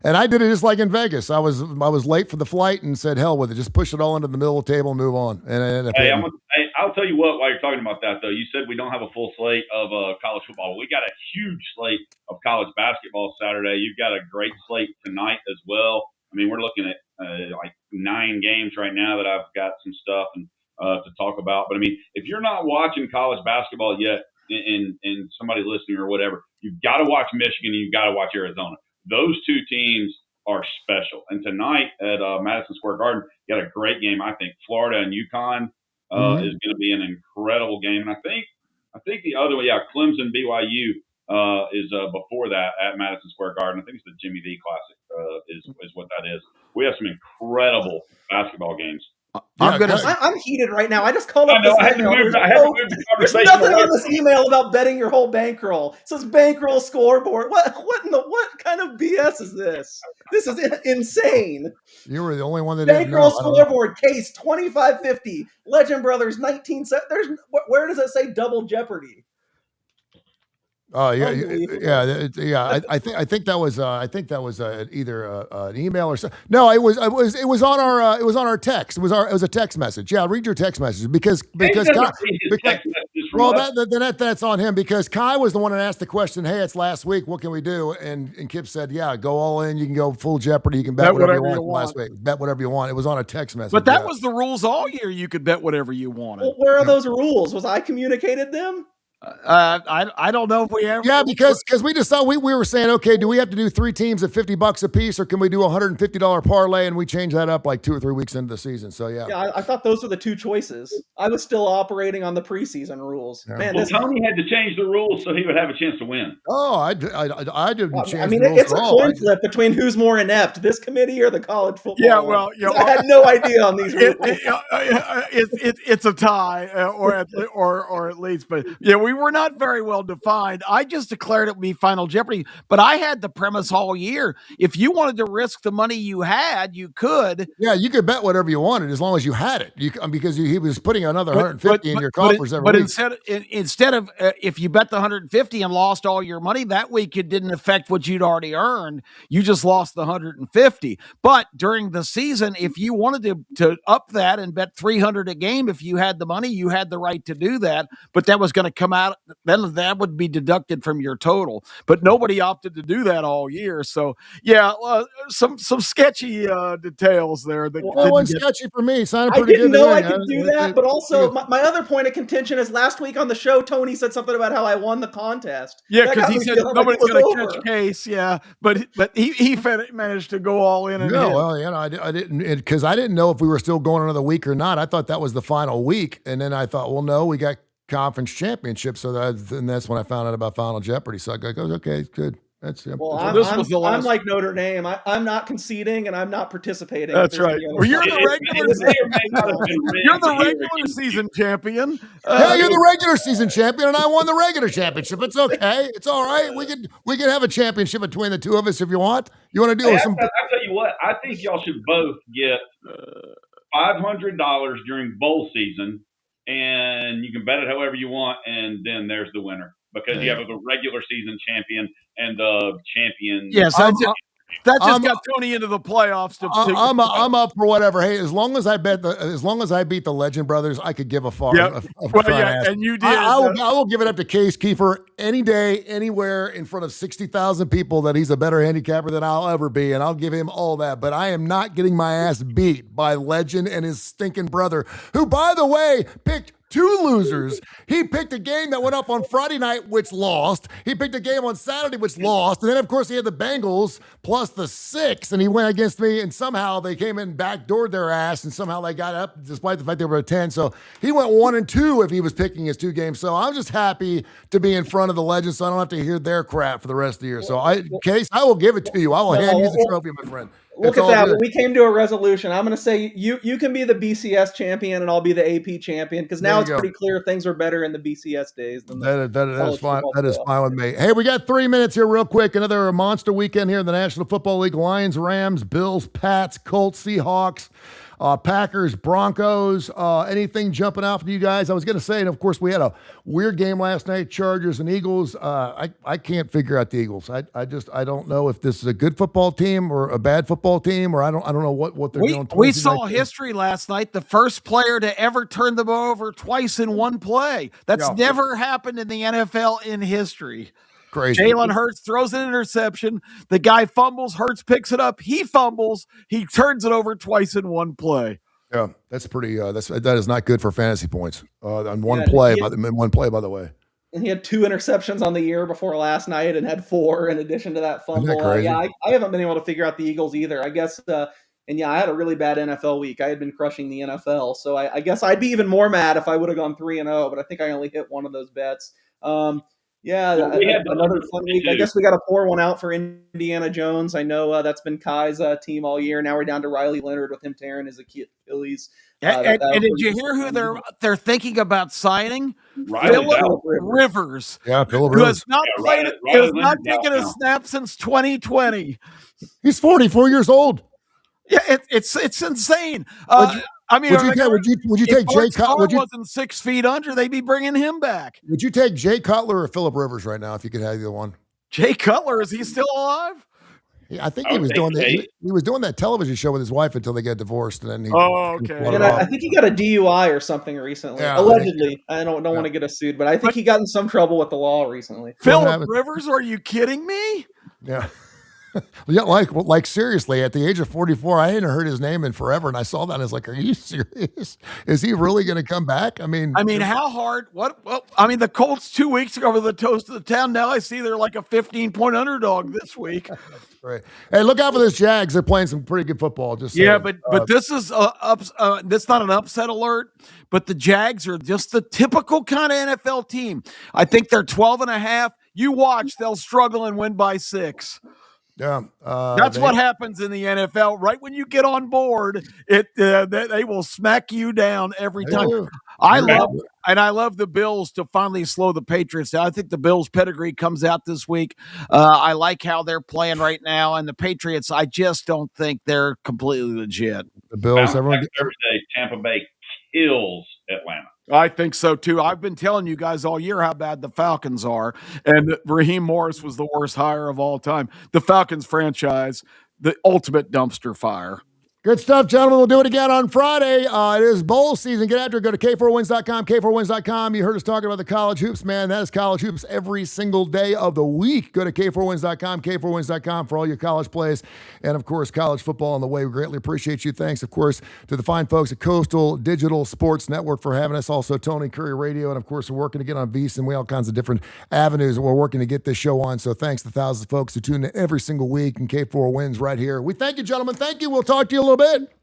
and I did it just like in Vegas. I was late for the flight and said, "Hell with it, just push it all into the middle of the table and move on." And I'll tell you what. While you're talking about that, though, you said we don't have a full slate of college football. We got a huge slate of college basketball Saturday. You've got a great slate tonight as well. I mean, we're looking at like 9 games right now that I've got some stuff to talk about. But I mean, if you're not watching college basketball yet, and somebody listening or whatever, you've got to watch Michigan and you've got to watch Arizona. Those two teams are special. And tonight at Madison Square Garden, you got a great game. I think Florida and UConn is going to be an incredible game. And I think the other one, Clemson BYU is before that at Madison Square Garden. I think it's the Jimmy V Classic is what that is. We have some incredible basketball games I'm heated right now. I just called up this email. I had to move the There's conversation. nothing on this email about betting your whole bankroll. It says bankroll scoreboard. What kind of BS is this? This is insane. You were the only one that didn't know. Bankroll scoreboard case 2550. Legend Brothers 19. Where does it say double jeopardy? Oh yeah. I think that was either an email or something. No, it was on our text. It was a text message. Yeah, read your text message because that's on him because Kai was the one that asked the question. Hey, it's last week. What can we do? And Kip said, yeah, go all in. You can go full Jeopardy. You can bet whatever you want. Last week, bet whatever you want. It was on a text message. But that was the rules all year. You could bet whatever you wanted. Well, where are those rules? Was I communicated them? I don't know if we ever. Yeah, because we just thought we were saying, okay, do we have to do 3 teams at $50 a piece, or can we do $150 parlay? And we changed that up like 2 or 3 weeks into the season. So yeah, I thought those were the 2 choices. I was still operating on the preseason rules. Yeah. Man, Tony had to change the rules so he would have a chance to win. Oh, I didn't change. I mean, the rules it's a coin flip between who's more inept, this committee or the college football. Yeah, well, I had no idea on these rules. It's a tie, or at least, but yeah, we were not very well defined. I just declared it would be Final Jeopardy, but I had the premise all year. If you wanted to risk the money you had, you could. Yeah, you could bet whatever you wanted as long as you had it. Because he was putting another 150 in your coffers every week. But instead of if you bet the 150 and lost all your money that week, it didn't affect what you'd already earned. You just lost the 150. But during the season, if you wanted to up that and bet 300 a game, if you had the money, you had the right to do that. But that was going to come out then. That would be deducted from your total, but nobody opted to do that all year. So yeah, some sketchy details there. That wasn't sketchy for me. Sounded pretty good. I didn't know I could do that, but also my other point of contention is last week on the show, Tony said something about how I won the contest. Yeah, because he said nobody's going to catch case. Yeah, but he managed to go all in. And I didn't because I didn't know if we were still going another week or not. I thought that was the final week, and then I thought, well, no, we got conference championship, and that's when I found out about Final Jeopardy. So I go, okay, good. That's well. I'm like Notre Dame. I'm not conceding, and I'm not participating. That's right. Well, you're the regular season champion. Yeah, you're the regular season champion, and I won the regular championship. It's okay. It's all right. We can have a championship between the two of us if you want. You want to do some? I'll tell you what. I think y'all should both get $500 during bowl season. And you can bet it however you want, and then there's the winner because you have the regular season champion and the champion. Yes, that just got Tony into the playoffs. I'm up for whatever. Hey, as long as I beat the Legend Brothers, I could give a far. Yep. And you did. I will give it up to Case Kiefer any day, anywhere, in front of 60,000 people that he's a better handicapper than I'll ever be, and I'll give him all that. But I am not getting my ass beat by Legend and his stinking brother, who, by the way, picked 2 losers. He picked a game that went up on Friday night, which lost. He picked a game on Saturday, which lost. And then, of course, he had the Bengals plus the 6, and he went against me, and somehow they came in, backdoored their ass, and somehow they got up, despite the fact they were at 10. So he went 1-2 if he was picking his 2 games. So I'm just happy to be in front of the Legends, so I don't have to hear their crap for the rest of the year. So, Case, I will give it to you. I will hand you the trophy, my friend. Look at that. We came to a resolution. I'm going to say you can be the BCS champion and I'll be the AP champion because now it's pretty clear things are better in the BCS days than that is fine. That is fine with me. Hey, we got 3 minutes here real quick. Another monster weekend here in the National Football League. Lions, Rams, Bills, Pats, Colts, Seahawks. Packers, Broncos, anything jumping out for you guys? I was going to say, and of course, we had a weird game last night, Chargers and Eagles. I can't figure out the Eagles. I don't know if this is a good football team or a bad football team, or I don't know what they're doing. We saw history last night. The first player to ever turn them over twice in one play. That's never happened in the NFL in history. Crazy. Jalen Hurts throws an interception. The guy fumbles. Hurts picks it up. He fumbles. He turns it over twice in one play. Yeah, that's pretty. That is not good for fantasy points on one play. By the way, and he had 2 interceptions on the year before last night, and had 4 in addition to that fumble. I haven't been able to figure out the Eagles either. I guess. And I had a really bad NFL week. I had been crushing the NFL, so I guess I'd be even more mad if I would have gone 3-0. But I think I only hit one of those bets. Yeah, Well, we had another fun week. I guess we got to pour one out for Indiana Jones. I know that's been Kai's team all year. Now we're down to Riley Leonard with him tearing his Achilles. And did you hear who they're thinking about signing? Philip Rivers. Yeah, Philip Rivers. Who has not taken a snap since 2020. He's 44 years old. Yeah, it's insane. Would you take Jay Cutler? Wasn't 6 feet under, they'd be bringing him back. Would you take Jay Cutler or Philip Rivers right now if you could have either one? Jay Cutler, is he still alive? Yeah, I think he was doing that. He was doing that television show with his wife until they got divorced, and then he. Okay. And I think he got a DUI or something recently. Yeah, allegedly. I don't want to get us sued, but I think he got in some trouble with the law recently. Philip Rivers? Are you kidding me? Yeah. Yeah, like seriously, at the age of 44, I hadn't heard his name in forever, and I saw that and I was like, "Are you serious? Is he really going to come back?" I mean, how hard? What? Well, I mean, the Colts 2 weeks ago were the toast of the town. Now I see they're like a 15-point underdog this week. Right. Hey, look out for those Jags. They're playing some pretty good football. Just but this is this not an upset alert, but the Jags are just the typical kind of NFL team. I think they're 12.5. You watch, they'll struggle and win by 6. Yeah, that's what happens in the NFL. Right when you get on board, they will smack you down every time. I love the Bills to finally slow the Patriots down. I think the Bills' pedigree comes out this week. I like how they're playing right now, and the Patriots, I just don't think they're completely legit. The Bills, every day, Tampa Bay kills Atlanta. I think so too. I've been telling you guys all year how bad the Falcons are, and Raheem Morris was the worst hire of all time. The Falcons franchise, the ultimate dumpster fire. Good stuff, gentlemen. We'll do it again on Friday. It is bowl season. Get after it. Go to K4Wins.com, K4Wins.com. You heard us talking about the college hoops, man. That is college hoops every single day of the week. Go to K4Wins.com, K4Wins.com for all your college plays. And, of course, college football on the way. We greatly appreciate you. Thanks, of course, to the fine folks at Coastal Digital Sports Network for having us. Also, Tony Kurre Radio. And, of course, we're working to get on Beast and we all kinds of different avenues that we're working to get this show on. So thanks to thousands of folks who tune in every single week. And K4 Wins right here. We thank you, gentlemen. Thank you. We'll talk to you a little bit.